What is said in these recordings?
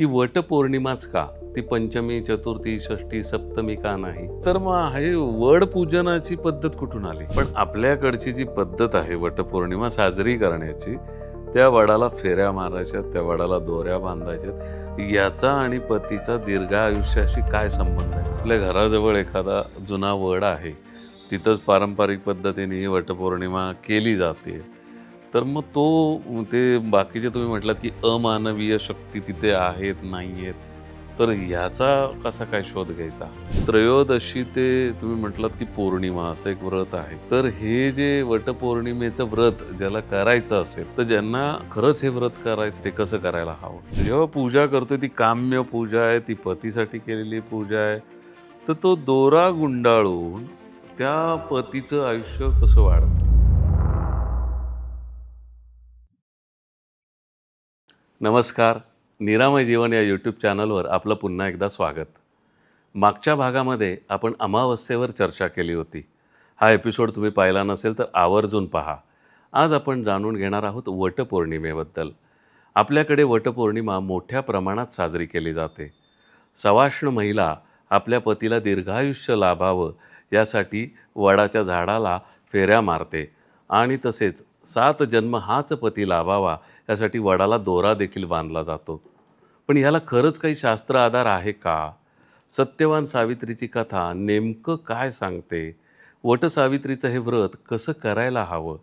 की वटपौर्णिमाच का? ती पंचमी, चतुर्थी, षष्ठी, सप्तमी का नाही? तर मग हे वड पूजनाची पद्धत कुठून आली? पण आपल्याकडची जी पद्धत आहे वटपौर्णिमा साजरी करण्याची, त्या वडाला फेऱ्या मारायच्या, त्या वडाला दोऱ्या बांधायच्यात, याचा आणि पतीचा दीर्घ आयुष्याशी काय संबंध आहे? आपल्या घराजवळ एखादा जुना वड आहे, तिथंच पारंपरिक पद्धतीने ही वटपौर्णिमा केली जाते. तर मग ते बाकीचे तुम्ही म्हटलात की अमानवीय शक्ती तिथे आहेत, नाही आहेत. तर ह्याचा कसा काय शोध घ्यायचा? त्रयोदशी ते तुम्ही म्हटलात की पौर्णिमा असं एक व्रत आहे. तर हे जे वटपौर्णिमेचं व्रत ज्याला करायचं असेल, तर ज्यांना खरंच हे व्रत करायचं ते कसं करायला हवं? जेव्हा पूजा करतोय ती काम्य पूजा आहे, ती पतीसाठी केलेली पूजा आहे. तर तो दोरा गुंडाळून त्या पतीचं आयुष्य कसं वाढतं? नमस्कार. निरामय जीवन या यूट्यूब चॅनलवर आपलं पुन्हा एकदा स्वागत. मागच्या भागामध्ये आपण अमावस्येवर चर्चा केली होती. हा एपिसोड तुम्ही पाहिला नसेल तर आवर्जून पहा. आज आपण जाणून घेणार आहोत वटपौर्णिमेबद्दल. आपल्याकडे वटपौर्णिमा मोठ्या प्रमाणात साजरी केली जाते. सवाष्ण महिला आपल्या पतीला दीर्घायुष्य लाभावं यासाठी वडाच्या झाडाला फेऱ्या मारते आणि तसेच 7 जन्म हाच पती लाभावा यासाठी वडाला दोरा देखील बांधला जातो. पण ह्याला खरंच काही शास्त्र आधार आहे का? सत्यवान सावित्रीची कथा नेमकं काय सांगते? वटसावित्रीचं हे व्रत कसं करायला हवं?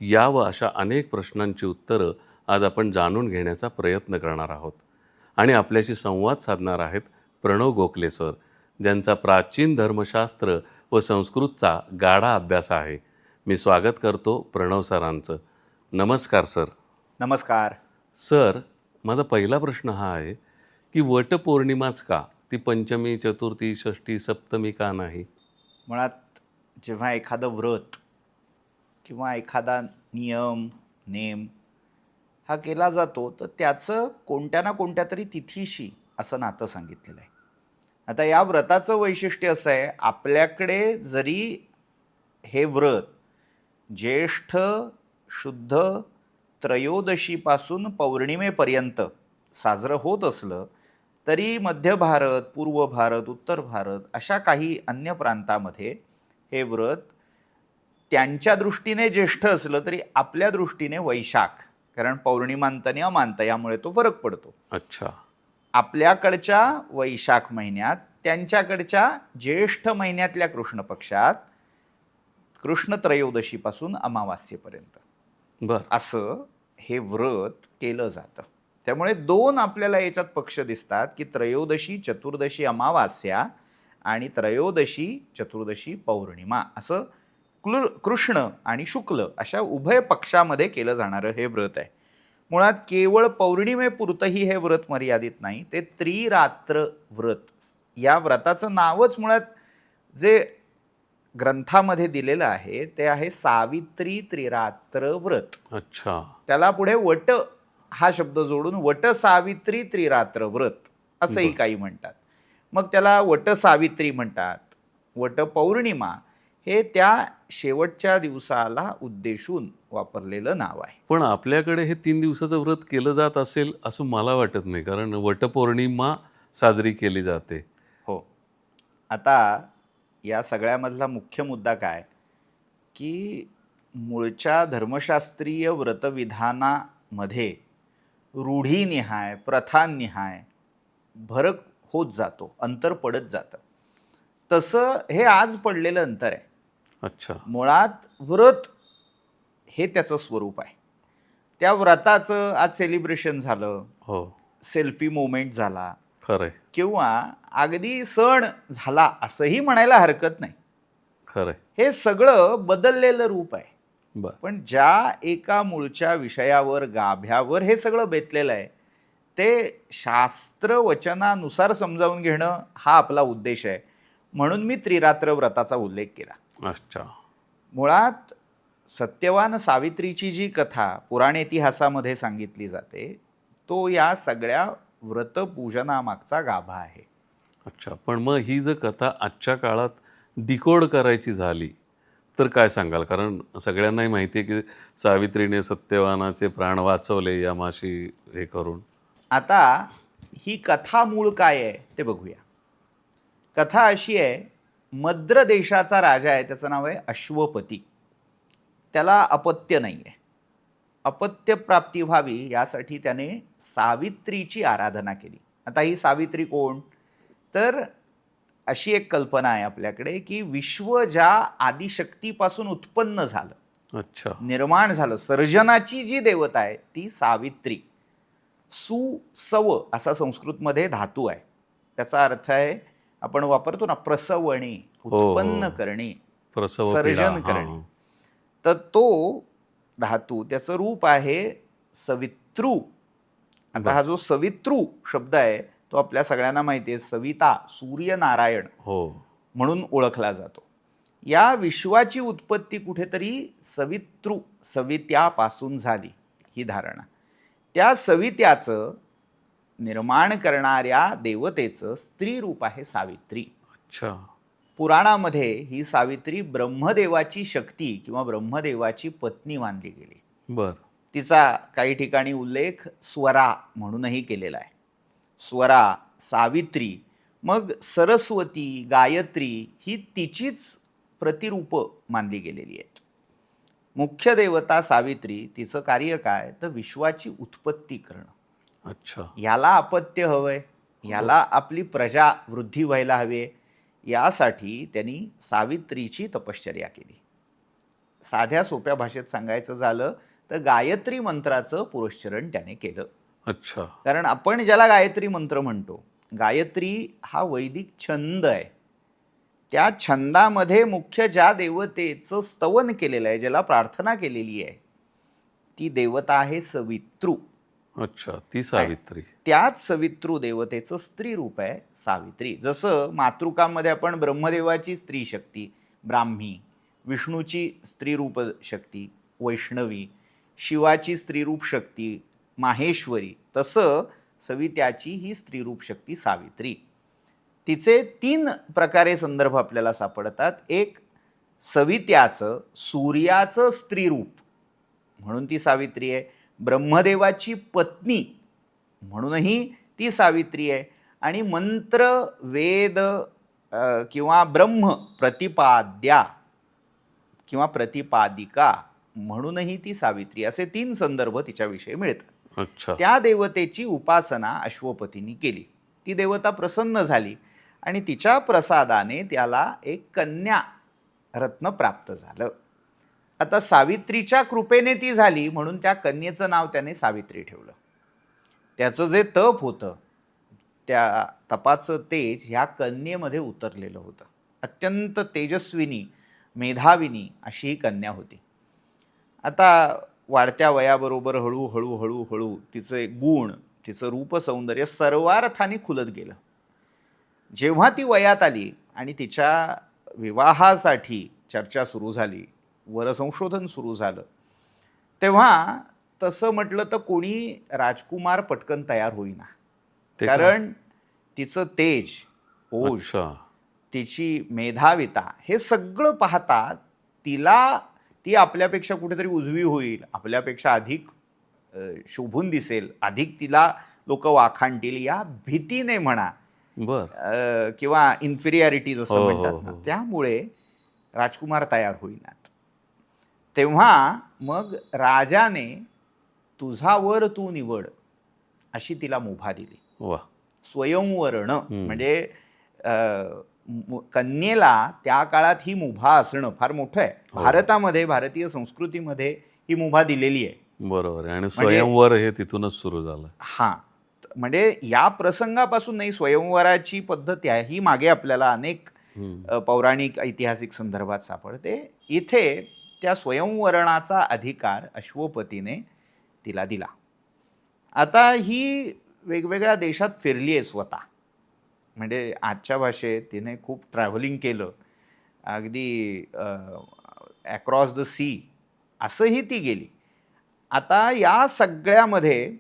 या व अशा अनेक प्रश्नांची उत्तरं आज आपण जाणून घेण्याचा प्रयत्न करणार आहोत. आणि आपल्याशी संवाद साधणार आहेत प्रणव गोखले सर, ज्यांचा प्राचीन धर्मशास्त्र व संस्कृतचा गाढा अभ्यास आहे. मी स्वागत करतो प्रणव सरांचं. नमस्कार सर. नमस्कार. सर, माझा पहिला प्रश्न हा आहे की वटपौर्णिमाच का? ती पंचमी, चतुर्थी, षष्ठी, सप्तमी का नाही? मुळात जेव्हा एखादं व्रत किंवा एखादा नियम, नेम हा केला जातो तर त्याचं कोणत्या ना कोणत्या तरी तिथीशी असं नातं सांगितलेलं आहे. आता या व्रताचं वैशिष्ट्य असं आहे, आपल्याकडे जरी हे व्रत ज्येष्ठ शुद्ध त्रयोदशीपासून पौर्णिमेपर्यंत साजरं होत असलं तरी मध्य भारत, पूर्व भारत, उत्तर भारत अशा काही अन्य प्रांतामध्ये हे व्रत त्यांच्या दृष्टीने ज्येष्ठ असलं तरी आपल्या दृष्टीने वैशाख, कारण पौर्णिमांत आणि अमांत यामुळे तो फरक पडतो. अच्छा. आपल्याकडच्या वैशाख महिन्यात, त्यांच्याकडच्या ज्येष्ठ महिन्यातल्या कृष्ण पक्षात कृष्ण त्रयोदशीपासून अमावास्येपर्यंत बर. असं हे व्रत केलं जातं. त्यामुळे दोन आपल्याला याच्यात पक्ष दिसतात की त्रयोदशी, चतुर्दशी अमावास्या आणि त्रयोदशी, चतुर्दशी पौर्णिमा असं कृष्ण आणि शुक्ल अशा उभय पक्षामध्ये केलं जाणारं हे व्रत आहे. मुळात केवळ पौर्णिमेपुरतंही हे व्रत मर्यादित नाही, ते त्रिरात्र व्रत. या व्रताचं नावच मुळात जे ग्रंथामध्ये दिलेलं आहे ते आहे सावित्री त्रिरात्र व्रत. अच्छा. त्याला पुढे वट हा शब्द जोडून वट सावित्री त्रिरात्र व्रत असंही बरं. काही म्हणतात. मग त्याला वट सावित्री म्हणतात. वट पौर्णिमा हे त्या शेवटच्या दिवसाला उद्देशून वापरलेलं नाव आहे. पण आपल्याकडे हे 3 दिवसाचं व्रत केलं जात असेल असं मला वाटत नाही, कारण वटपौर्णिमा साजरी केली जाते. हो. आता या सगळ्यामधला मुख्य मुद्दा काय की मूळच्या धर्मशास्त्रीय व्रतविधानामध्ये रूढीनिहाय, प्रथानिहाय फरक होत जातो, अंतर पडत जातं. तसं हे आज पडलेलं अंतर आहे. अच्छा. मुळात व्रत हे त्याचं स्वरूप आहे. त्या व्रताचं आज सेलिब्रेशन झालं, हो, सेल्फी मोमेंट झाला खरंय, किंवा अगदी सण झाला असंही म्हणायला हरकत नाही. खरंय. हे सगळं बदललेलं रूप आहे. बर. पण ज्या एका मूळच्या विषयावर, गाभ्यावर हे सगळं बेतलेलं आहे ते शास्त्र वचनानुसार समजावून घेणं हा आपला उद्देश आहे. म्हणून मी त्रिरात्र व्रताचा उल्लेख केला. अच्छा. मुळात सत्यवान सावित्रीची जी कथा पुराण इतिहासामध्ये सांगितली जाते तो या सगळ्या व्रतपूजनामागचा गाभा आहे. अच्छा. पण मग ही जर कथा आजच्या काळात डिकोड करायची झाली तर काय सांगाल? कारण सगळ्यांनाही माहिती आहे की सावित्रीने सत्यवानाचे प्राण वाचवले यमाशी हे करून. आता ही कथा मूळ काय आहे ते बघूया. कथा अशी आहे, मद्र देशाचा राजा आहे, त्याचं नाव आहे अश्वपती. त्याला अपत्य नाही आहे. अपत्य प्राप्ती व्हावी यासाठी त्याने सावित्रीची आराधना केली. आता ही सावित्री कोण? तर अशी एक कल्पना आहे आपल्याकडे की विश्व ज्या आदिशक्तीपासून उत्पन्न झालं, अच्छा. निर्माण झालं, सर्जनाची जी देवता आहे ती सावित्री. सुसव असा संस्कृतमध्ये धातू आहे. त्याचा अर्थ आहे, आपण वापरतो ना, प्रसवणे, हो. उत्पन्न करणे, प्रसव सर्जन पीडा. करणे. हां. तर तो धातू, त्याचं रूप आहे सवितृ. आता हा जो सवितृ शब्द आहे तो आपल्या सगळ्यांना माहिती आहे, सविता, सूर्यनारायण हो. म्हणून ओळखला जातो. या विश्वाची उत्पत्ती कुठेतरी सवितृ, सवित्यापासून झाली ही धारणा. त्या सवित्याचं निर्माण करणाऱ्या देवतेचं स्त्री रूप आहे सावित्री. अच्छा. पुराणामध्ये ही सावित्री ब्रह्मदेवाची शक्ती किंवा ब्रह्मदेवाची पत्नी मानली गेली. बर. तिचा काही ठिकाणी उल्लेख स्वरा म्हणूनही केलेला आहे. स्वरा, सावित्री, मग सरस्वती, गायत्री ही तिचीच प्रतिरूप मानली गेलेली आहेत. मुख्य देवता सावित्री, तिचं कार्य काय? तर विश्वाची उत्पत्ती करणं. अच्छा. याला अपत्य हवंय, याला आपली प्रजा वृद्धी व्हायला हवे, यासाठी त्यांनी सावित्रीची तपश्चर्या केली. साध्या सोप्या भाषेत सांगायचं झालं तर गायत्री मंत्राचं पुरस्चरण त्याने केलं. अच्छा. कारण आपण ज्याला गायत्री मंत्र म्हणतो, गायत्री हा वैदिक छंद आहे. त्या छंदामध्ये मुख्य ज्या देवतेचं स्तवन केलेलं आहे, ज्याला प्रार्थना केलेली आहे, ती देवता आहे सवितृ. अच्छा, ती सावित्री. त्याच सवितृ देवतेचं स्त्री रूप आहे सावित्री. जसं मातृकामध्ये आपण ब्रह्मदेवाची स्त्री शक्ती ब्राह्मी, विष्णूची स्त्रीरूप शक्ती वैष्णवी, शिवाची स्त्रीरूप शक्ती माहेश्वरी, तसं सवित्याची ही स्त्रीरूप शक्ती सावित्री. तिचे 3 प्रकारे संदर्भ आपल्याला सापडतात. एक, सवित्याचं, सूर्याचं स्त्रीरूप म्हणून ती सावित्री आहे. ब्रह्मदेवाची पत्नी म्हणूनही ती सावित्री आहे. आणि मंत्र, वेद किंवा ब्रह्म प्रतिपाद्या किंवा प्रतिपादिका म्हणूनही ती सावित्री, असे 3 संदर्भ तिच्याविषयी मिळतात. अच्छा. त्या देवतेची उपासना अश्वपतींनी केली. ती देवता प्रसन्न झाली आणि तिच्या प्रसादाने त्याला एक कन्या रत्न प्राप्त झालं. आता सावित्रीच्या कृपेने ती झाली म्हणून त्या कन्येचं नाव त्याने सावित्री ठेवलं. त्याचं जे तप होतं, त्या तपाचं तेज ह्या कन्येमध्ये उतरलेलं होतं. अत्यंत तेजस्विनी, मेधाविनी अशी ही कन्या होती. आता वाढत्या वयाबरोबर हळूहळू हळूहळू तिचे गुण, तिचं रूपसौंदर्य सर्वार्थाने खुलत गेलं. जेव्हा ती वयात आली आणि तिच्या विवाहासाठी चर्चा सुरू झाली, वरसंशोधन सुरू झालं, तेव्हा तसं म्हटलं तर कोणी राजकुमार पटकन तयार होईना. ते का? कारण तिचं तेज, ओज, अच्छा. तिची मेधाविता हे सगळं पाहता ती आपल्यापेक्षा कुठेतरी उजवी होईल, आपल्यापेक्षा अधिक शोभून दिसेल, अधिक तिला लोक वाखाणतील या भीतीने म्हणा, बर. किंवा इन्फिरियरिटी जसं हो, म्हणतात ना, हो. त्यामुळे राजकुमार तयार होईनात. तेव्हा मग राजाने तुझा वर तू निवड अशी तिला मुभा दिली. वा. स्वयंवरण म्हणजे कन्येला त्या काळात ही मुभा असणं फार मोठं आहे. भारतामध्ये, भारतीय संस्कृतीमध्ये ही मुभा दिलेली आहे. बरोबर आहे. आणि स्वयंवर हे तिथूनच सुरू झालं. हां, म्हणजे या प्रसंगापासून नाही, स्वयंवराची पद्धत आहे ही मागे आपल्याला अनेक पौराणिक ऐतिहासिक संदर्भात सापडते. इथे त्या स्वयंवरणाचा अधिकार अश्वपतीने तिला दिला. आता ही वेगवेगळ्या देशात फिरली आहे स्वतः, म्हणजे आजच्या भाषेत तिने खूप ट्रॅव्हलिंग केलं, अगदी अक्रॉस द सी असंही ती गेली. आता या सगळ्यामध्ये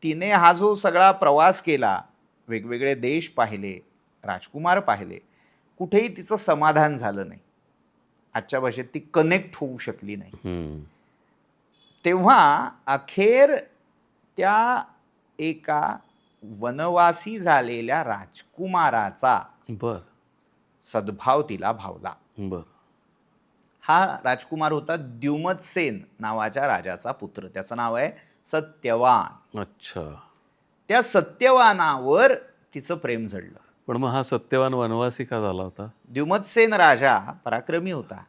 तिने हा जो सगळा प्रवास केला, वेगवेगळे देश पाहिले, राजकुमार पाहिले, कुठेही तिचं समाधान झालं नाही. आजच्या भाषेत ती कनेक्ट होऊ शकली नाही. तेव्हा अखेर त्या एका वनवासी झालेल्या राजकुमाराचा बर सद्भाव तिला भावला. बर हा राजकुमार होता द्युमत्सेन नावाच्या राजाचा पुत्र. त्याचं नाव आहे सत्यवान. अच्छा. त्या सत्यवानावर तिचं प्रेम जडलं. पण मग हा सत्यवान वनवासी का झाला होता? द्युमत्सेन राजा पराक्रमी होता,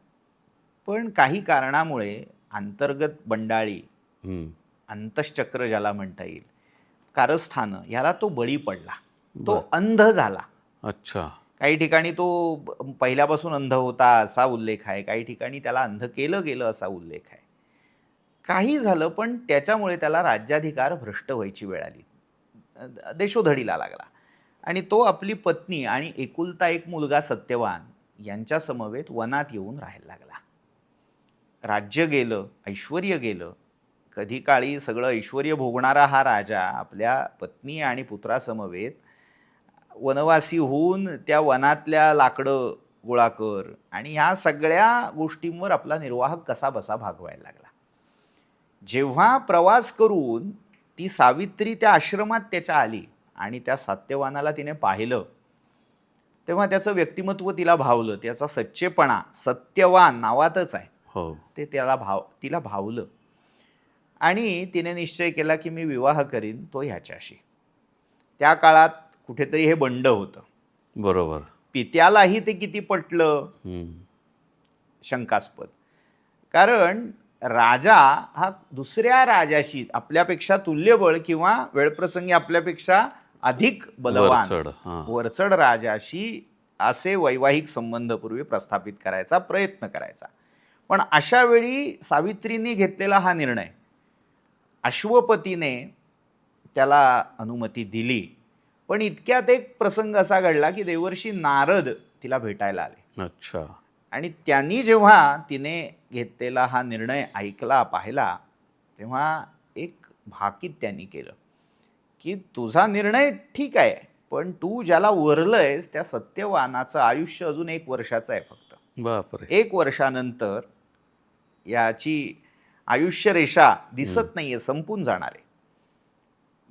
पण काही कारणामुळे अंतर्गत बंडाळी, हम्म. अंतश्चक्र ज्याला म्हणता येईल, कारस्थानं, ह्याला तो बळी पडला. तो अंध झाला. अच्छा. काही ठिकाणी तो पहिल्यापासून अंध होता असा उल्लेख आहे, काही ठिकाणी त्याला अंध केलं गेलं असा उल्लेख आहे. काही झालं, पण त्याच्यामुळे त्याला राज्याधिकार भ्रष्ट व्हायची वेळ आली, देशोधडीला लागला आणि तो आपली पत्नी आणि एकुलता एक मुलगा सत्यवान यांच्या समवेत वनात येऊन राहायला लागला. राज्य गेलं, ऐश्वर्य गेलं. कधी काळी सगळं ऐश्वर्य भोगणारा हा राजा आपल्या पत्नी आणि पुत्रासमवेत वनवासी होऊन त्या वनातल्या लाकडं गोळा कर आणि ह्या सगळ्या गोष्टींवर आपला निर्वाह कसा बसा भागवायला लागला. जेव्हा प्रवास करून ती सावित्री त्या आश्रमात त्याच्या आली आणि त्या सत्यवानाला तिने पाहिलं, तेव्हा त्याचं व्यक्तिमत्व तिला भावलं. त्याचा सच्चेपणा, सत्यवान नावातच आहे, हो. ते तिला भावलं आणि तिने निश्चय केला की मी विवाह करीन तो ह्याच्याशी. त्या काळात कुठेतरी हे बंड होतं. बरोबर. पित्यालाही ते किती पटलं हम्म. शंकास्पद. कारण राजा हा दुसऱ्या राजाशी आपल्यापेक्षा तुल्यबळ किंवा वेळप्रसंगी आपल्यापेक्षा अधिक बलवान वरचढ, हां. वरचढ राजाशी असे वैवाहिक संबंध पूर्वी प्रस्थापित करायचा प्रयत्न करायचा. पण अशा वेळी सावित्रींनी घेतलेला हा निर्णय, अश्वपतीने त्याला अनुमती दिली. पण इतक्यात एक प्रसंग असा घडला की देवर्षी नारद तिला भेटायला आले. अच्छा. आणि त्यांनी जेव्हा तिने घेतलेला हा निर्णय ऐकला, पाहिला, तेव्हा एक भाकीत त्यांनी केलं की तुझा निर्णय ठीक आहे, पण तू ज्याला उरलंयस त्या सत्यवानाचं आयुष्य अजून 1 वर्षाचं आहे फक्त. बापरे. 1 वर्षानंतर याची आयुष्यरेषा दिसत नाहीये, संपून जाणार आहे.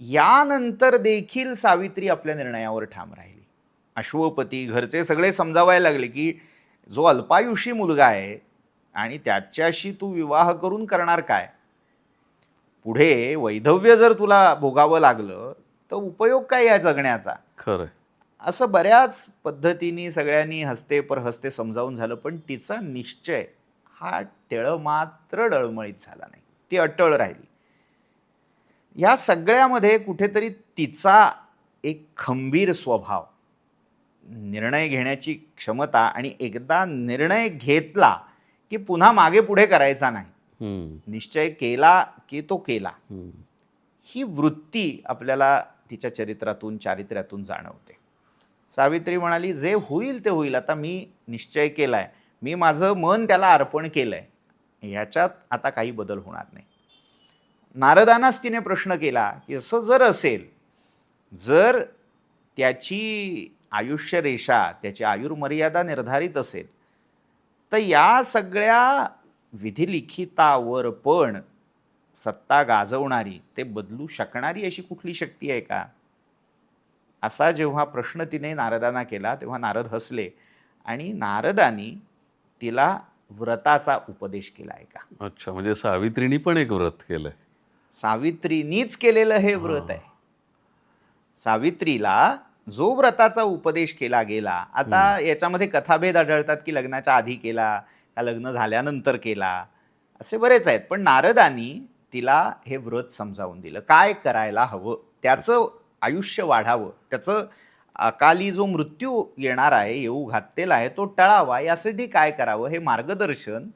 यानंतर देखील सावित्री आपल्या निर्णयावर ठाम राहिली. अश्वपती घरचे सगळे समजावायला लागले की जो अल्पायुषी मुलगा आहे आणि त्याच्याशी तू विवाह करून करणार काय? पुढे वैधव्य जर तुला भोगावं लागलं तर उपयोग काय या जगण्याचा? खरंय. असं बऱ्याच पद्धतीने सगळ्यांनी हस्ते परहस्ते समजावून झालं, पण तिचा निश्चय हा मात्र डळमळीत झाला नाही. ती अटळ राहिली. या सगळ्यामध्ये कुठेतरी तिचा एक खंबीर स्वभाव, निर्णय घेण्याची क्षमता आणि एकदा निर्णय घेतला की पुन्हा मागे पुढे करायचा नाही, निश्चय केला की तो केला, ही वृत्ती आपल्याला तिच्या चारित्र्यातून जाणवते. सावित्री म्हणाली जे होईल ते होईल, आता मी निश्चय केलाय, मी माझं मन त्याला अर्पण केलंय, ह्याच्यात आता काही बदल होणार नाही. नारदांनाच तिने प्रश्न केला की असं जर असेल, जर त्याची आयुष्यरेषा, त्याची आयुर्मर्यादा निर्धारित असेल, तर या सगळ्या विधिलिखितावर पण सत्ता गाजवणारी, ते बदलू शकणारी अशी कुठली शक्ती आहे का? असा जेव्हा प्रश्न तिने नारदांना केला तेव्हा नारद हसले आणि नारदांनी तिला व्रताचा उपदेश केला आहे का. अच्छा, म्हणजे सावित्रीनी पण एक व्रत केलंय. सावित्रीनीच केलेलं हे व्रत आहे. सावित्रीला जो व्रताचा उपदेश केला गेला, आता याच्यामध्ये कथाभेद आढळतात की लग्नाच्या आधी केला का लग्न झाल्यानंतर केला, असे बरेच आहेत. पण नारदांनी तिला हे व्रत समजावून दिलं, काय करायला हवं, त्याचं आयुष्य वाढावं, त्याचं अकाली जो मृत्यू येणार आहे, येऊ घातलेला आहे, तो टळावा, यासाठी काय करावं हे मार्गदर्शन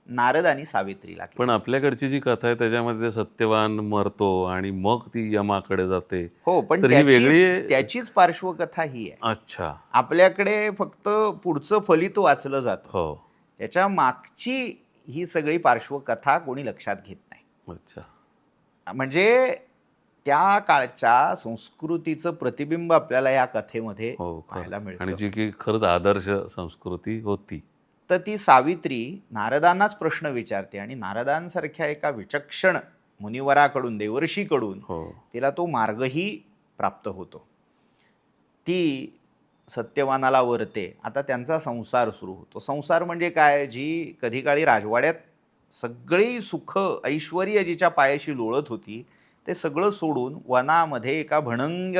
नारदांनी सावित्रीला केलं. पण आपल्याकडची जी कथा आहे त्याच्यामध्ये सत्यवान मरतो आणि मग ती यमाकडे जाते. हो, पण तर ही वेगळी त्याचीच पार्श्वकथा ही आहे. अच्छा. आपल्याकडे फक्त पुढचं फलित वाचलं जातं, हो. त्याच्या मागची ही सगळी पार्श्वकथा कोणी लक्षात घेत नाही. अच्छा. म्हणजे त्या काळच्या संस्कृतीचं प्रतिबिंब आपल्याला या कथेमध्ये पाहायला मिळतं. आणि जी की खरंच आदर्श संस्कृती होती. तर ती सावित्री नारदांनाच प्रश्न विचारते आणि नारदांसारख्या एका विचक्षण मुनिवराकडून, देवर्षीकडून तिला तो मार्गही प्राप्त होतो. ती सत्यवानाला वरते. आता त्यांचा संसार सुरू होतो. संसार म्हणजे काय? जी कधी काळी राजवाड्यात सगळी सुख ऐश्वर्य जिच्या पायाशी लोळत होती, ते सगळं सोडून वनामध्ये एका भणंग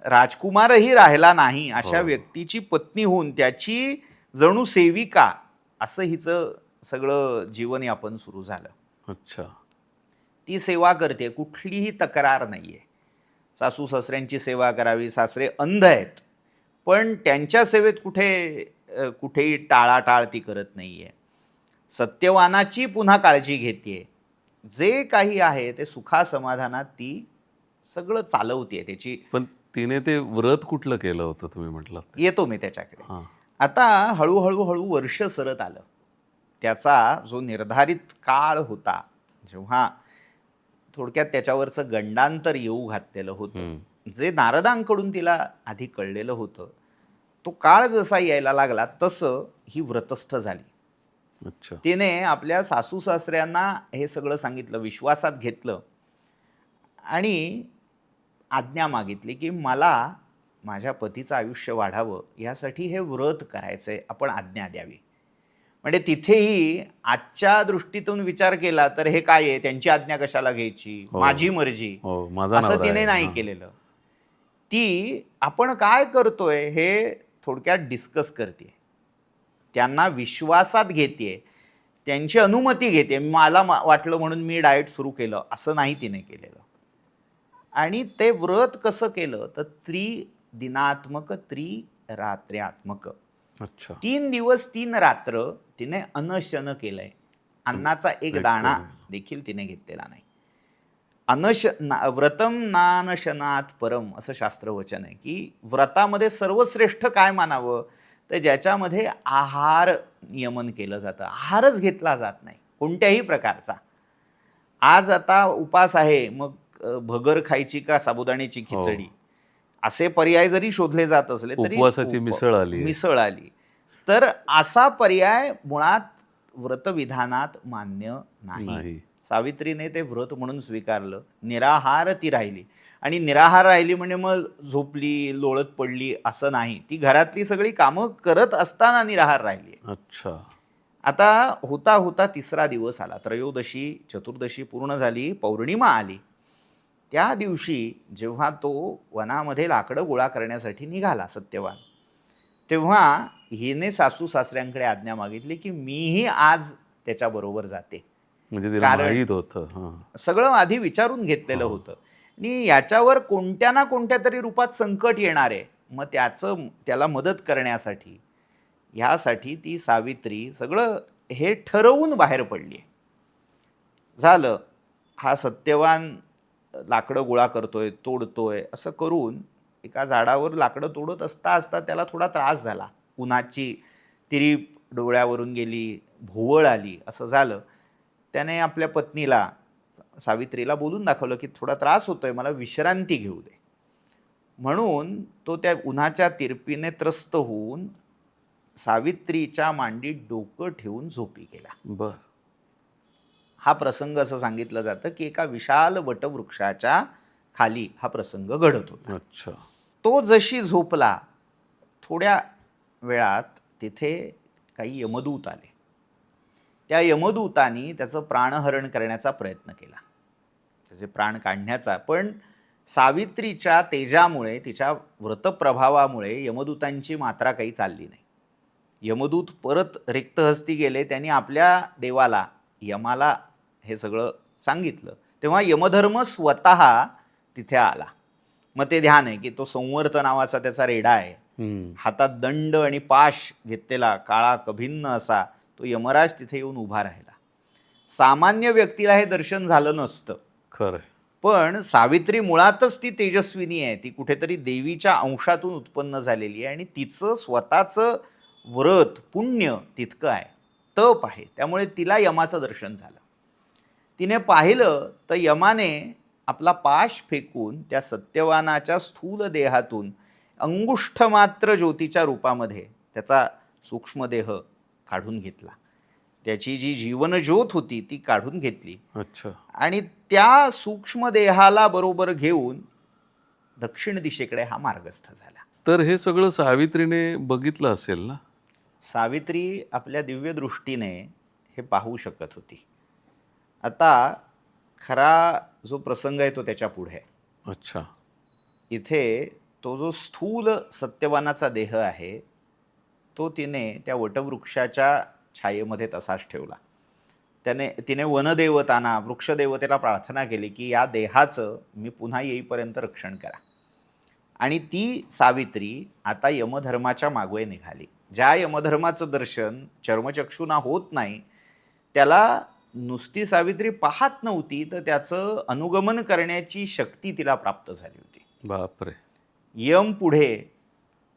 राजकुमारही राहिला नाही अशा हो. व्यक्तीची पत्नी होऊन त्याची जणू सेविका असं हिचं सगळं जीवनयापन सुरू झालं. अच्छा. ती सेवा करते, कुठलीही तक्रार नाहीये. सासू सासऱ्यांची सेवा करावी, सासरे अंध आहेत, पण त्यांच्या सेवेत कुठेही टाळाटाळ ती करत नाहीये. सत्यवानाची पुन्हा काळजी घेते. जे काही आहे ते सुखासमाधानात ती सगळं चालवते. त्याची पण तिने ते व्रत कुठलं केलं होतं तुम्ही म्हटलात ते? येतो मी त्याच्याकडे. हां. आता हळूहळू वर्ष सरत आलं. त्याचा जो निर्धारित काळ होता, जेव्हा थोडक्यात त्याच्यावरचं गंडांतर येऊ घातलेलं होतं, जे नारदांकडून तिला आधी कळलेलं होतं, तो काळ जसा यायला लागला तसं ही व्रतस्थ झाली. अच्छा. तिने आपल्या सासू सासऱ्यांना हे सगळं सांगितलं, विश्वासात घेतलं आणि आज्ञा मागितली की मला माझ्या पतीचं आयुष्य वाढावं यासाठी हे व्रत करायचंय, आपण आज्ञा द्यावी. म्हणजे तिथेही आजच्या दृष्टीतून विचार केला तर हे काय आहे, त्यांची आज्ञा कशाला घ्यायची, हो. माझी मर्जी, हो, माझा असं नवरा तिने आहे. नाही हां. केलेलं. ती आपण काय करतोय हे थोडक्यात डिस्कस करते, त्यांना विश्वासात घेते, त्यांची अनुमती घेते. मला वाटलं म्हणून मी डाएट सुरू केलं असं नाही तिने केलेलं. आणि ते व्रत कसं केलं तर त्रिदिनात्मक त्रिरात्र्यात्मक, अच्छा. 3 दिवस 3 रात्र तिने अनशन केलंय. अन्नाचा एक दाणा देखील तिने घेतलेला नाही. व्रतम नानशनात परम असं शास्त्रवचन आहे की व्रतामध्ये सर्वश्रेष्ठ काय मानावं तर ज्याच्यामध्ये आहार नियमन केलं जातं. आहारच घेतला जात नाही कोणत्याही प्रकारचा. आज आता उपास आहे, मग भगर खायची का साबुदाण्याची खिचडी, असे पर्याय जरी शोधले जात असले तरी उपवासाची मिसळ आली. तर असा पर्याय मुळात व्रतविधानात मान्य नाही. सावित्रीने ते व्रत म्हणून स्वीकारलं. निराहार ती राहिली. आणि निराहार राहिली म्हणजे मग झोपली, लोळत पडली असं नाही. ती घरातली सगळी कामं करत असताना निराहार राहिली. अच्छा. आता होता होता 3रा दिवस आला. त्रयोदशी चतुर्दशी पूर्ण झाली, पौर्णिमा आली. त्या दिवशी जेव्हा तो वनामध्ये लाकडं गोळा करण्यासाठी निघाला सत्यवान, तेव्हा हिने सासू सासऱ्यांकडे आज्ञा मागितली की मीही आज त्याच्याबरोबर जाते. म्हणजे तिला माहीत होतं. हां. सगळं आधी विचारून घेतलेलं होतं आणि याच्यावर कोणत्या ना कोणत्या तरी रूपात संकट येणार आहे. मग त्याला मदत करण्यासाठी ह्यासाठी ती सावित्री सगळं हे ठरवून बाहेर पडली. झालं, हा सत्यवान लाकडं गोळा करतोय, तोडतोय, असं करून एका झाडावर लाकडं तोडत असता असता त्याला थोडा त्रास झाला. उन्हाची तिरीप डोळ्यावरून गेली, भोवळ आली, असं झालं. त्याने आपल्या पत्नीला सावित्रीला बोलून दाखवलं की थोडा त्रास होतोय, मला विश्रांती घेऊ दे. म्हणून तो त्या उन्हाच्या तिरपीने त्रस्त होऊन सावित्रीच्या मांडीत डोकं ठेवून झोपी गेला. बर. हा प्रसंग असं सांगितलं जातं की एका विशाल वटवृक्षाच्या खाली हा प्रसंग घडत होता. अच्छा. तो जशी झोपला, थोड्या वेळात तिथे काही यमदूत आले. त्या यमदूतांनी त्याचं प्राणहरण करण्याचा प्रयत्न केला, त्याचे प्राण काढण्याचा. पण सावित्रीच्या तेजामुळे, तिच्या व्रतप्रभावामुळे यमदूतांची मात्रा काही चालली नाही. यमदूत परत रिक्तहस्ती गेले. त्यांनी आपल्या देवाला, यमाला हे सगळं सांगितलं. तेव्हा यमधर्म स्वतः तिथे आला. मग ते ध्यान आहे की तो संवर्त नावाचा त्याचा रेडा आहे. हातात दंड आणि पाश घेतलेला काळा कभिन्न असा तो यमराज तिथे येऊन उभा राहिला. सामान्य व्यक्तीला हे दर्शन झालं नसतं. खरं. पण सावित्री मुळातच ती तेजस्विनी आहे. ती कुठेतरी देवीच्या अंशातून उत्पन्न झालेली आहे आणि तिचं स्वतःचं व्रत पुण्य तितकं आहे, तप आहे. त्यामुळे तिला यमाचं दर्शन झालं. तिने पाहिलं तर यमाने आपला पाश फेकून त्या सत्यवानाच्या स्थूल देहातून अंगुष्ठ मात्र ज्योतीच्या रूपामध्ये त्याचा सूक्ष्मदेह काढून घेतला. त्याची जी जीवनज्योत होती ती काढून घेतली. अच्छा. आणि त्या सूक्ष्मदेहाला बरोबर घेऊन दक्षिण दिशेकडे हा मार्गस्थ झाला. तर हे सगळं सावित्रीने बघितलं असेल ना? सावित्री आपल्या दिव्य दृष्टीने हे पाहू शकत होती. आता खरा जो प्रसंग आहे तो त्याच्या पुढे आहे. अच्छा. इथे तो जो स्थूल सत्यवानाचा देह आहे तो तिने त्या वटवृक्षाच्या छायेमध्ये तसाच ठेवला. तिने वनदेवतांना, वृक्षदेवतेला प्रार्थना केली की या देहाचं मी पुन्हा येईपर्यंत रक्षण करा. आणि ती सावित्री आता यमधर्माच्या मागे निघाली. ज्या यमधर्माचं दर्शन चर्मचक्षुना होत नाही त्याला नुसती सावित्री पाहत नव्हती, तर त्याचं अनुगमन करण्याची शक्ती तिला प्राप्त झाली होती. बापरे. यम पुढे,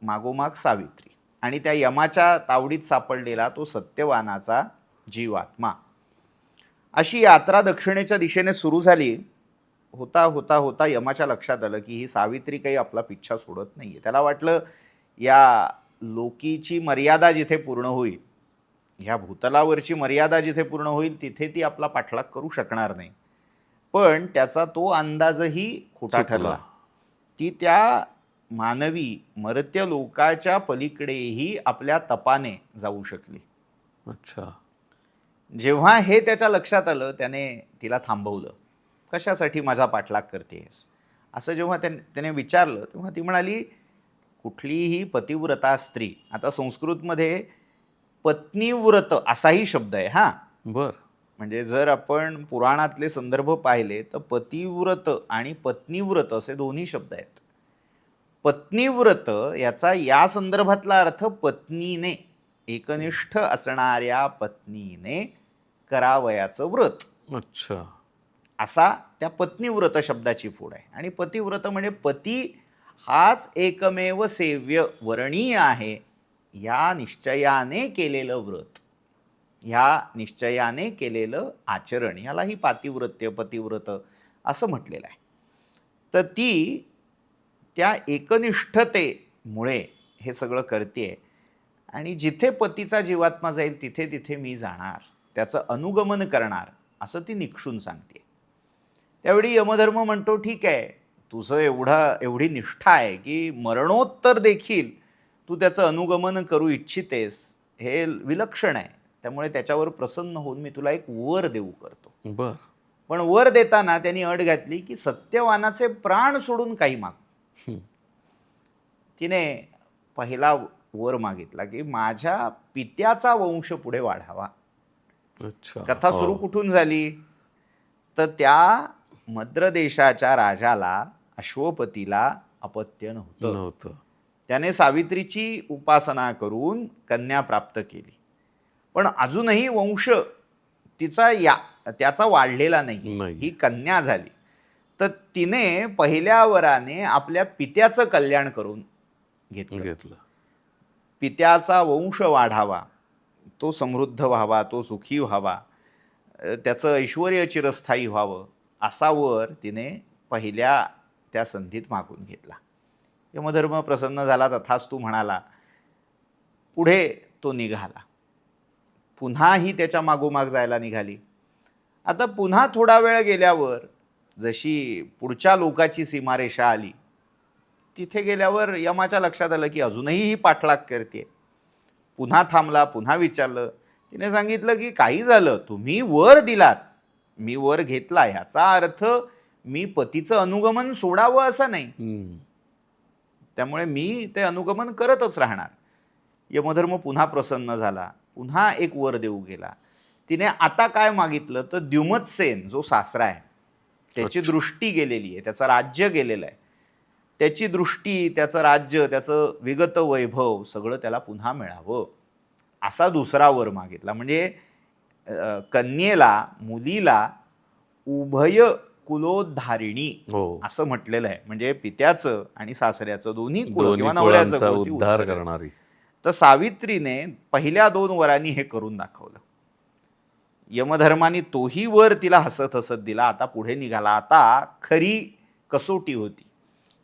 मागोमाग सावित्री, आणि त्या यमाच्या तावडीत सापडलेला तो सत्यवानाचा जीवात्मा. अशी यात्रा दक्षिणेच्या दिशेने सुरू झाली. होता होता होता यमाच्या लक्षात आलं की ही सावित्री काही आपला पिच्छा सोडत नाहीये. त्याला वाटलं या लोकीची मर्यादा जिथे पूर्ण होईल, ह्या भूतलावरची मर्यादा जिथे पूर्ण होईल तिथे ती आपला पाठलाग करू शकणार नाही. पण त्याचा तो अंदाजही खोटा चुकला. ठरला. ती त्या मानवी मर्त्य लोकाच्या पलीकडेही आपल्या तपाने जाऊ शकली. अच्छा. जेव्हा हे त्याच्या लक्षात आलं त्याने तिला थांबवलं. कशासाठी माझा पाठलाग करतेस असं जेव्हा त्याने विचारलं तेव्हा ती म्हणाली, कुठलीही पतिव्रता स्त्री, आता संस्कृतमध्ये पत्नीव्रत असाही शब्द आहे हा. बर. म्हणजे जर आपण पुराणातले संदर्भ पाहिले तर पतिव्रत आणि पत्नीव्रत असे दोन्ही शब्द आहेत. पत्नीव्रत याचा या संदर्भातला अर्थ पत्नीने, एकनिष्ठ असणाऱ्या पत्नीने करावयाचं व्रत. अच्छा. असा त्या पत्नीव्रत शब्दाची फोड आहे. आणि पतिव्रत म्हणजे पती हाच एकमेव सेव्य वर्णीय आहे या निश्चयाने केलेलं व्रत, ह्या निश्चयाने केलेलं आचरण, यालाही पातिव्रत्य, पतिव्रत असं म्हटलेलं आहे. तर ती त्या एकनिष्ठतेमुळे हे सगळं करते. आणि जिथे पतीचा जीवात्मा जाईल तिथे तिथे मी जाणार, त्याचं अनुगमन करणार असं ती निक्षून सांगते. त्यावेळी यमधर्म म्हणतो, ठीक आहे, तुझं एवढी निष्ठा आहे की मरणोत्तर देखील तू त्याचं अनुगमन करू इच्छितेस, हे विलक्षण आहे. त्यामुळे त्याच्यावर प्रसन्न होऊन मी तुला एक वर देऊ करतो. बर. पण वर देताना त्यांनी अट घातली की सत्यवानाचे प्राण सोडून काही माग. तिने पहिला वर मागितला की माझ्या पित्याचा वंश पुढे वाढावा. अच्छा. कथा सुरू कुठून झाली तर त्या मद्र देशाच्या राजाला, अश्वपतीला अपत्य नव्हतं. त्याने सावित्रीची उपासना करून कन्या प्राप्त केली. पण अजूनही वंश त्याचा वाढलेला नाही. ही कन्या झाली तर तिने पहिल्या वराने आपल्या पित्याचं कल्याण करून घेतलं. पित्याचा वंश वाढावा, तो समृद्ध व्हावा, तो सुखी व्हावा, त्याचं ऐश्वर्य चिरस्थायी व्हावं, असा वर तिने पहिल्या त्या संधीत मागून घेतला. यमधर्म प्रसन्न झाला, तथास्तु म्हणाला. पुढे तो निघाला. पुन्हाही त्याच्या मागोमाग जायला निघाली. आता पुन्हा थोडा वेळ गेल्यावर जशी पुढच्या लोकाची सीमारेषा आली तिथे गेल्यावर यमाच्या लक्षात आलं की अजूनही ही पाठलाग करते. पुन्हा थांबला, पुन्हा विचारलं. तिने सांगितलं की काही झालं, तुम्ही वर दिलात, मी वर घेतला, ह्याचा अर्थ मी पतीचं अनुगमन सोडावं असं नाही. त्यामुळे मी ते अनुगमन करतच राहणार. यमधर्म पुन्हा प्रसन्न झाला, पुन्हा एक वर देऊ गेला. तिने आता काय मागितलं तर द्युमत्सेन जो सासरा आहे त्याची दृष्टी गेलेली आहे, त्याचं राज्य गेलेलं आहे, त्याची दृष्टी, त्याचं राज्य, त्याचं विगत वैभव सगळं त्याला पुन्हा मिळावं असा दुसरा वर मागितला. म्हणजे कन्येला, मुलीला उभय कुलोद्धारिणी असं म्हटलेलं आहे. म्हणजे पित्याचं आणि सासऱ्याचं दोन्ही कुळ किंवा नवऱ्याचं उद्धार करणारी. तर सावित्रीने पहिल्या 2 वरांनी हे करून दाखवलं. यमधर्माने तोही वर तिला हसत हसत दिला. आता पुढे निघाला. आता खरी कसोटी होती.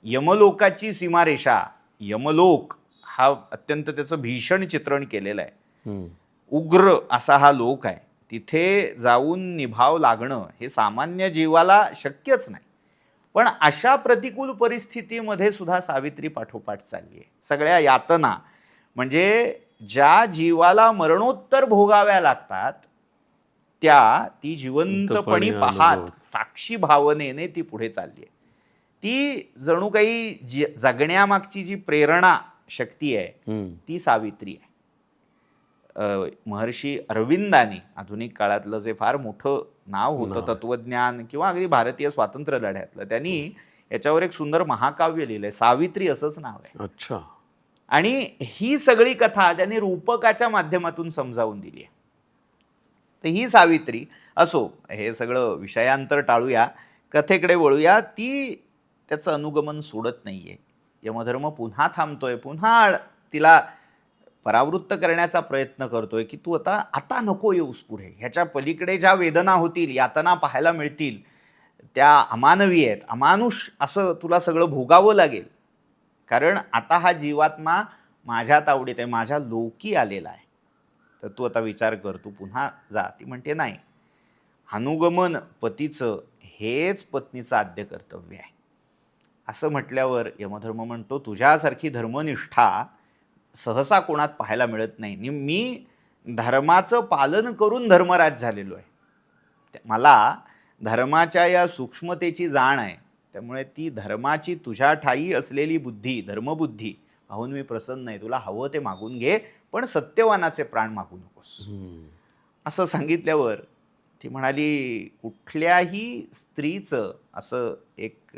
यमलोकाची सीमारेषा, यमलोक हा अत्यंत त्याचं भीषण चित्रण केलेलं आहे. उग्र असा हा लोक आहे. तिथे जाऊन निभाव लागणं हे सामान्य जीवाला शक्यच नाही. पण अशा प्रतिकूल परिस्थितीमध्ये सुद्धा सावित्री पाठोपाठ चालली आहे. सगळ्या यातना म्हणजे ज्या जीवाला मरणोत्तर भोगाव्या लागतात त्या ती जिवंतपणी जिवंतपणी पाहत अनुभवत. साक्षी भावनेने ती पुढे चालली आहे. ती जणू काही जगण्यामागची जी प्रेरणा शक्ती आहे ती सावित्री आहे. महर्षी अरविंदांनी आधुनिक काळातलं जे फार मोठं नाव होतं तत्वज्ञान किंवा अगदी भारतीय स्वातंत्र्य लढ्यातलं, त्यांनी याच्यावर एक सुंदर महाकाव्य लिहिलंय. सावित्री असंच नाव आहे. अच्छा. आणि ही सगळी कथा त्यांनी रूपकाच्या माध्यमातून समजावून दिली आहे. तर ही सावित्री असो, हे सगळं विषयांतर टाळूया, कथेकडे वळूया. ती त्याचं अनुगमन सोडत नाहीये. यमधर्म पुन्हा थांबतोय, पुन्हा तिला परावृत्त करण्याचा प्रयत्न करतोय की तू आता नको येऊस पुढे, ह्याच्या पलीकडे ज्या वेदना होतील, यातना पाहायला मिळतील, त्या अमानवी आहेत, अमानुष असं तुला सगळं भोगावं लागेल. कारण आता हा जीवात्मा माझ्या तावडीत आहे, माझ्या लोकी आलेला आहे. तर तू आता विचार कर, तू पुन्हा जा. ती म्हणते नाही, अनुगमन पतीचं हेच पत्नीचं आद्य कर्तव्य आहे. असं म्हटल्यावर यमधर्म म्हणतो, तुझ्यासारखी धर्मनिष्ठा सहसा कोणात पाहायला मिळत नाही. मी धर्माचं पालन करून धर्मराज झालेलो आहे. मला धर्माच्या या सूक्ष्मतेची जाण आहे. त्यामुळे ती धर्माची तुझ्या ठायी असलेली बुद्धी, धर्मबुद्धी पाहून मी प्रसन्न आहे. तुला हवं ते मागून घे, पण सत्यवानाचे प्राण मागू नकोस. असं सांगितल्यावर ती म्हणाली, कुठल्याही स्त्रीचं असं एक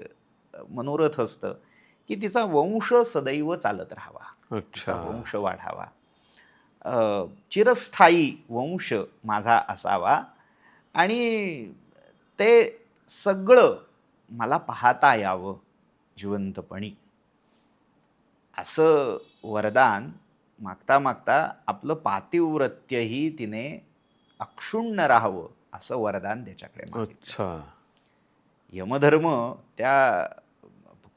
मनोरथ असतं की तिचा वंश सदैव चालत राहावा, तिचा वंश वाढावा, चिरस्थायी वंश माझा असावा, आणि ते सगळं मला पाहता यावं जिवंतपणी. असं वरदान मागता मागता आपलं पातिव्रत्यही तिने अक्षुण्ण राहावं असं वरदान त्याच्याकडे मागितलं. यमधर्म त्या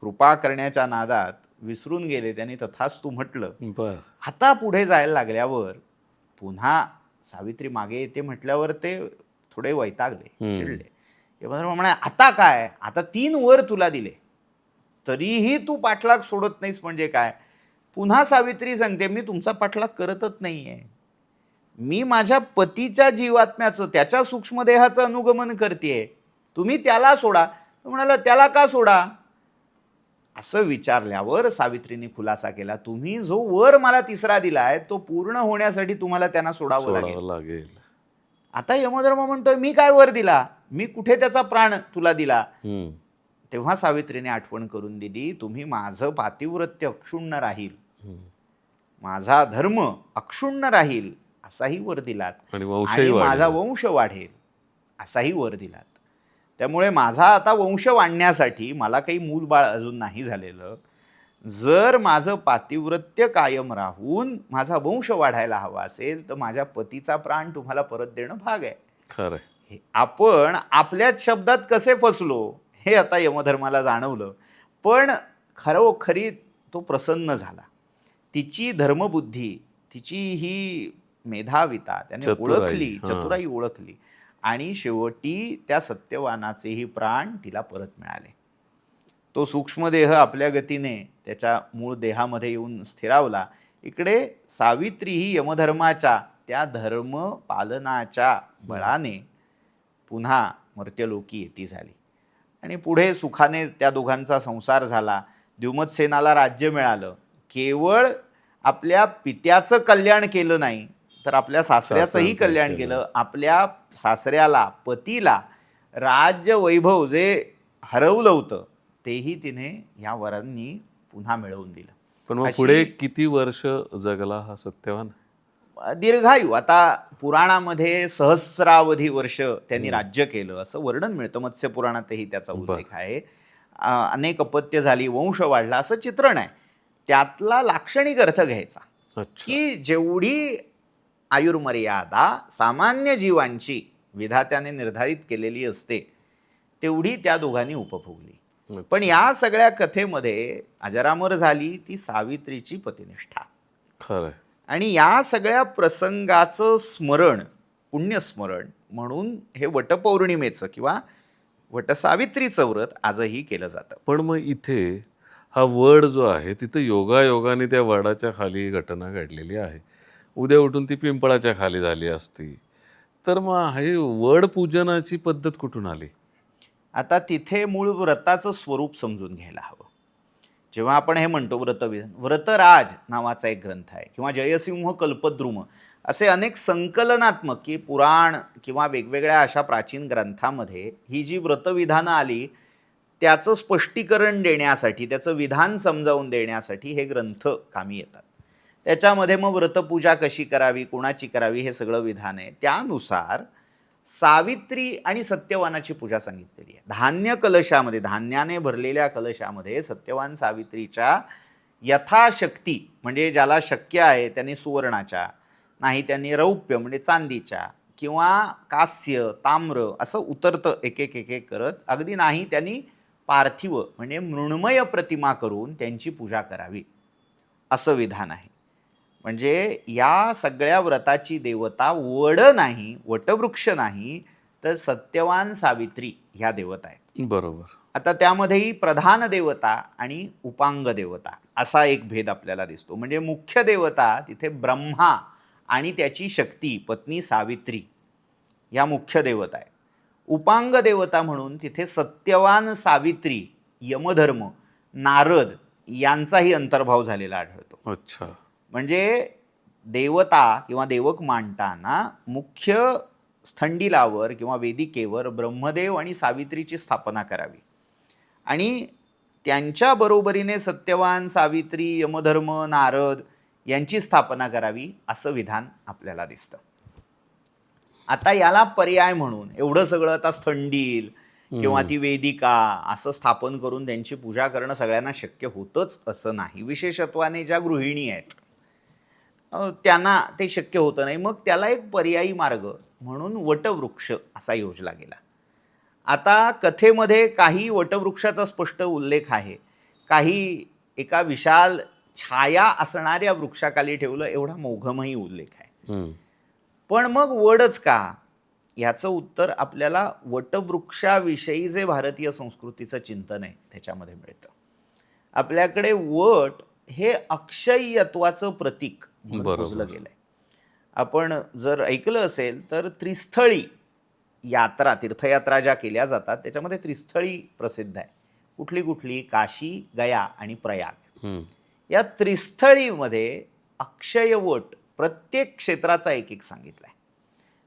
कृपा करण्याच्या नादात विसरून गेले. त्यांनी तथास्तु म्हटलं. आता पुढे जायला लागल्यावर पुन्हा सावित्री मागे येते म्हटल्यावर ते थोडे वैतागले, चिडले. यमधर्म म्हणाले, आता काय, आता 3 वर तुला दिले तरीही तू पाठलाग सोडत नाहीस म्हणजे काय. पुन्हा सावित्री सांगते, मी तुमचा पाठलाग करतच नाहीये. मी माझ्या पतीच्या जीवात्म्याचं, त्याच्या सूक्ष्मदेहाचं अनुगमन करतेय. तुम्ही त्याला सोडा. म्हणाला, त्याला का सोडा असं विचारल्यावर सावित्रीने खुलासा केला, तुम्ही जो वर मला 3रा दिलाय तो पूर्ण होण्यासाठी तुम्हाला त्यांना सोडावं लागेल. आता यमधर्म म्हणतोय, मी काय वर दिला, मी कुठे त्याचा प्राण तुला दिला. तेव्हा सावित्रीने आठवण करून दिली, तुम्ही माझं पातिव्रत्य अक्षुण्ण राहील, माझा धर्म अक्षुण्ण राहील असाही वर दिलात, आणि माझा वंश वाढेल असाही वर दिलात. त्यामुळे माझा आता वंश वाढण्यासाठी मला काही मूलबाळ अजून नाही झालेलं. जर माझं पातिव्रत्य कायम राहून माझा वंश वाढायला हवा असेल तर माझ्या पतीचा प्राण तुम्हाला परत देणं भाग आहे. खरं. आपण आपल्याच शब्दात कसे फसलो हे आता यमधर्माला जाणवलं. पण खरोखरी तो प्रसन्न झाला. तिची धर्मबुद्धी, तिची ही मेधाविता त्याने ओळखली, चतुराई ओळखली, आणि शेवटी त्या सत्यवानाचेही प्राण तिला परत मिळाले. तो सूक्ष्मदेह आपल्या गतीने त्याच्या मूळ देहामध्ये येऊन स्थिरावला. इकडे सावित्री ही यमधर्माच्या त्या धर्म पालनाच्या बळाने पुन्हा मर्त्यलोकी येती झाली, आणि पुढे सुखाने त्या दोघांचा संसार झाला. द्युमत्सेनाला राज्य मिळालं. केवळ आपल्या पित्याचं कल्याण केलं नाही तर आपल्या सासऱ्याचंही कल्याण केलं. आपल्या सासऱ्याला, पतीला राज्य वैभव जे हरवलं होतं तेही तिने ह्या वरांनी पुन्हा मिळवून दिलं. पण मग पुढे किती वर्ष जगला हा सत्यवान? दीर्घायू. आता पुराणामध्ये सहस्रावधी वर्ष त्यांनी राज्य केलं असं वर्णन मिळतं. मत्स्य पुराणातही त्याचा उल्लेख आहे. अनेक अपत्य झाली, वंश वाढला असं चित्रण आहे. त्यातला लाक्षणिक अर्थ घ्यायचा की जेवढी आयुर्मर्यादा सामान्य जीवांची विधात्याने निर्धारित केलेली असते तेवढी त्या दोघांनी उपभोगली. पण या सगळ्या कथेमध्ये अजरामर झाली ती सावित्रीची पतिनिष्ठा. खरं. आणि या सगळ्या प्रसंगाचं स्मरण, पुण्यस्मरण म्हणून हे वटपौर्णिमेचं किंवा वटसावित्रीचं व्रत आजही केलं जातं. पण मग इथे हा वड जो आहे तिथं योगायोगाने त्या वडाच्या खाली घटना घडलेली आहे. उद्या उठून ती पिंपळाच्या खाली झाली असती तर मग हे वड पूजनाची पद्धत कुठून आली? आता तिथे मूळ व्रताचं स्वरूप समजून घ्यायला हवं. जेव्हा आपण हे म्हणतो व्रतविधान, व्रतराज नावाचा एक ग्रंथ आहे किंवा जयसिंह कल्पद्रुम असे अनेक संकलनात्मक की पुराण किंवा वेगवेगळ्या अशा प्राचीन ग्रंथामध्ये ही जी व्रतविधानं आली त्याचं स्पष्टीकरण देण्यासाठी, त्याचं विधान समजावून देण्यासाठी हे ग्रंथ कामी येतात. त्याच्यामध्ये मग व्रतपूजा कशी करावी, कोणाची करावी हे सगळं विधान आहे. त्यानुसार सावित्री आणि सत्यवानाची पूजा सांगितलेली आहे. धान्य कलशामध्ये, धान्याने भरलेल्या कलशामध्ये सत्यवान सावित्रीच्या यथाशक्ती, म्हणजे ज्याला शक्य आहे त्यांनी सुवर्णाच्या, नाही त्यांनी रौप्य म्हणजे चांदीच्या किंवा कांस्य, ताम्र असं उतरतं एक एक एक एक करत, अगदी नाही त्यांनी पार्थिव म्हणजे मृण्मय प्रतिमा करून त्यांची पूजा करावी असं विधान आहे. म्हणजे या सगळ्या व्रताची देवता वड नाही, वटवृक्ष नाही, तर सत्यवान सावित्री ह्या देवता आहेत. बरोबर. आता त्यामध्येही प्रधान देवता आणि उपांग देवता असा एक भेद आपल्याला दिसतो. म्हणजे मुख्य देवता तिथे ब्रह्मा आणि त्याची शक्ती पत्नी सावित्री या मुख्य देवता आहेत. उपांग देवता म्हणून तिथे सत्यवान सावित्री, यमधर्म, नारद यांचाही अंतर्भाव झालेला आढळतो. अच्छा. म्हणजे देवता किंवा देवक मांडताना मुख्य स्थंडिलावर किंवा वेदिकेवर ब्रह्मदेव आणि सावित्रीची स्थापना करावी आणि त्यांच्या बरोबरीने सत्यवान, सावित्री, यमधर्म, नारद यांची स्थापना करावी असं विधान आपल्याला दिसतं. आता याला पर्याय म्हणून एवढं सगळं आता स्थंडिल किंवा ती वेदिका असं स्थापन करून त्यांची पूजा करणं सगळ्यांना शक्य होतंच असं नाही. विशेषत्वाने ज्या गृहिणी आहेत त्यांना ते शक्य होतं नाही. मग त्याला एक पर्यायी मार्ग म्हणून वटवृक्ष असा योजला गेला. आता कथेमध्ये काही वटवृक्षाचा स्पष्ट उल्लेख आहे, काही एका विशाल छाया असणाऱ्या वृक्षाखाली ठेवलं एवढा मोघमही उल्लेख आहे. पण मग वडच का, याचं उत्तर आपल्याला वटवृक्षाविषयी जे भारतीय संस्कृतीचं चिंतन आहे त्याच्यामध्ये मिळतं. आपल्याकडे वट हे अक्षयत्वाचं प्रतीक म्हणून पूजलं गेलंय. आपण जर ऐकलं असेल तर त्रिस्थळी यात्रा, तीर्थयात्रा ज्या केल्या जातात त्याच्यामध्ये त्रिस्थळी प्रसिद्ध आहे. कुठली कुठली? काशी, गया आणि प्रयाग. या त्रिस्थळीमध्ये अक्षयवट प्रत्येक क्षेत्राचा एक एक सांगितलाय.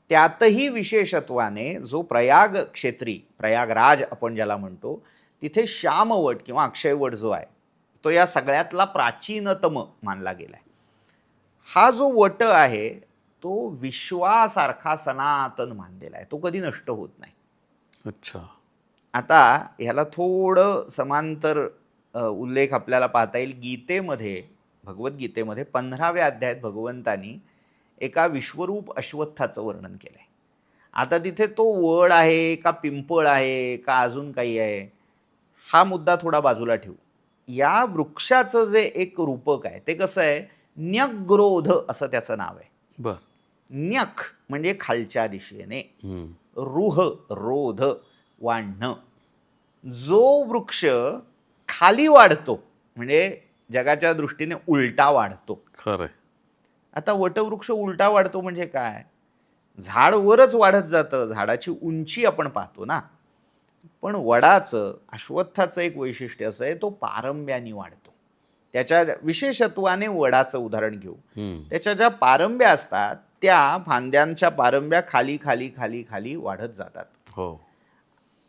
त्यातही विशेषत्वाने जो प्रयाग क्षेत्री, प्रयागराज आपण ज्याला म्हणतो, तिथे श्यामवट किंवा अक्षयवट जो आहे तो या सगळ्यातला प्राचीनतम मानला गेलाय. हा जो वट आहे तो विश्वासारखा सनातन मानलेला आहे, तो कधी नष्ट होत नाही. अच्छा. आता ह्याला थोडं समांतर उल्लेख आपल्याला पाहता येईल. गीतेमध्ये, भगवद्गीतेमध्ये 15व्या अध्यायात भगवंतानी एका विश्वरूप अश्वत्थाचं वर्णन केलं आहे. आता तिथे तो वड आहे का पिंपळ आहे का अजून काही आहे हा मुद्दा थोडा बाजूला ठेवू. या वृक्षाचं जे एक रूपक आहे ते कसं आहे, न्यग्रोध असं त्याचं नाव आहे. बर. न्यक म्हणजे खालच्या दिशेने, रुह रोध वाढणं. जो वृक्ष खाली वाढतो म्हणजे जगाच्या दृष्टीने उलटा वाढतो. खरंय. आता वटवृक्ष उलटा वाढतो म्हणजे काय, झाड वरच वाढत जातं, झाडाची उंची आपण पाहतो ना. पण वडाचं, अश्वत्थाचं एक वैशिष्ट्य असं आहे, तो पारंब्यानी वाढतो. त्याच्या विशेषत्वाने वडाचं उदाहरण घेऊ. त्याच्या ज्या पारंब्या असतात त्या फांद्यांच्या पारंब्या खाली खाली खाली खाली वाढत जातात. हो.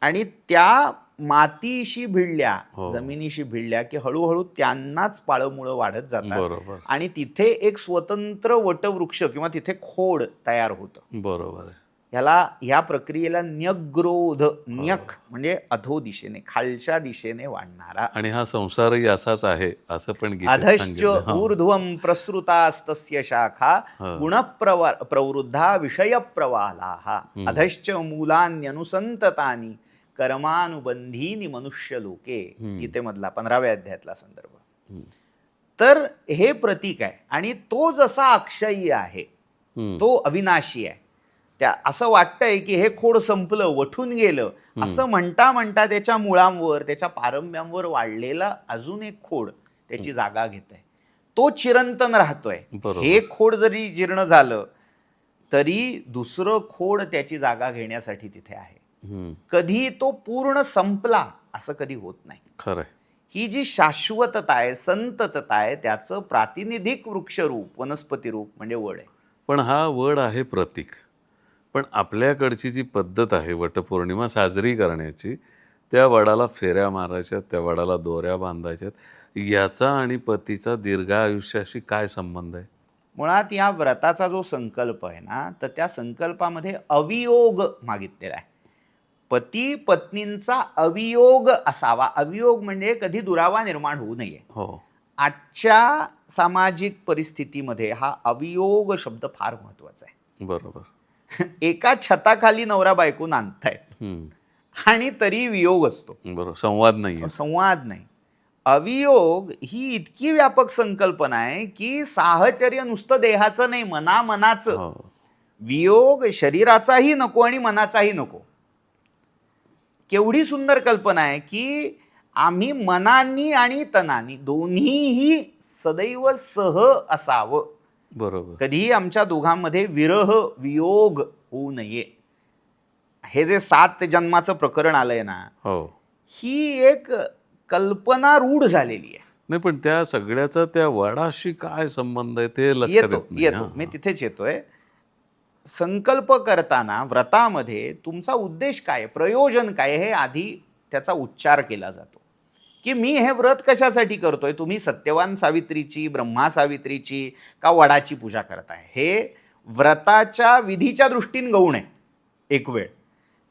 आणि त्या मातीशी भिडल्या, जमिनीशी भिडल्या की हळूहळू त्यांनाच पाळमुळं वाढत जातात. बरोबर. आणि तिथे एक स्वतंत्र वटवृक्ष किंवा तिथे खोड तयार होतं. बरोबर आहे. ह्या प्रक्रियेला न्यग्रोध, न्यक म्हणजे अधो दिशेने, खालच्या दिशेने वाढणारा. आणि हा संसारही असाच आहे असं पण गीतेत अधश्च सांगितलं. ऊर्ध्वं प्रसृतास्तस्य शाखा गुणप्रवृद्धा विषयप्रवालाः अधश्च मूलान्यनुसंततानि कर्मानुबंधीनी मनुष्य लोके. गीतेमधला 15व्या अध्यायातला संदर्भ. तर हे प्रतीक आहे आणि तो जसा अक्षय्य आहे, तो अविनाशी आहे, त्या असं वाटतंय की हे खोड संपलं, वठून गेलं, असं म्हणता म्हणता त्याच्या मुळांवर, त्याच्या पारंब्यांवर वाढलेला अजून एक खोड त्याची जागा घेत आहे. तो चिरंतन राहतोय. बरोबर. हे खोड जरी जीर्ण झालं तरी दुसरं खोड त्याची जागा घेण्यासाठी तिथे आहे. कधी तो पूर्ण संपला असं कधी होत नाही. खरंय. ही जी शाश्वतता आहे, संततता आहे, त्याचं प्रातिनिधिक वृक्षरूप, वनस्पती रूप म्हणजे वड आहे. पण हा वड आहे प्रतीक. पण आपल्याकडची जी पद्धत आहे वटपौर्णिमा साजरी करण्याची, त्या वडाला फेऱ्या मारायच्यात, त्या वडाला दोऱ्या बांधायच्यात, याचा आणि पतीचा दीर्घायुष्याशी काय संबंध आहे? मुळात या व्रताचा जो संकल्प आहे ना, तर त्या संकल्पामध्ये अवियोग मागितलेला आहे. पती पत्नींचा अवियोग असावा. अवियोग म्हणजे कधी दुरावा निर्माण होऊ नये. हो. आजच्या सामाजिक परिस्थितीमध्ये हा अवियोग शब्द फार महत्वाचा आहे. बरोबर. एका छताखाली नवरा बायको नांदतायत हम्म. आणि तरी वियोग असतो, बरोबर. संवाद नाही. संवाद नाही. अवियोग ही इतकी व्यापक संकल्पना आहे की साहचर्य नुसतं देहाचं नाही, मनाचं. हो. वियोग शरीराचाही नको आणि मनाचाही नको. केवढी सुंदर कल्पना आहे की आम्ही मनानी आणि तनानी दोन्हीही सदैव सह असावं. बरोबर. कधीही आमच्या दोघांमध्ये विरह वियोग होऊ नये. हे जे 7 जन्माचं प्रकरण आलंय ना, हो. ही एक कल्पना रूढ झालेली आहे. नाही, पण त्या सगळ्याचा त्या वडाशी काय संबंध आहे ते लक्षात येत नाही. येतो मी तिथेच येतोय. संकल्प करताना व्रतामध्ये तुमचा उद्देश काय, प्रयोजन काय, हे आधी त्याचा उच्चार केला जातो की मी हे व्रत कशासाठी करतोय. तुम्ही सत्यवान सावित्रीची, ब्रह्मा सावित्रीची का वडाची पूजा करताय, हे व्रताच्या विधीच्या दृष्टीने गौण आहे. एक वेळ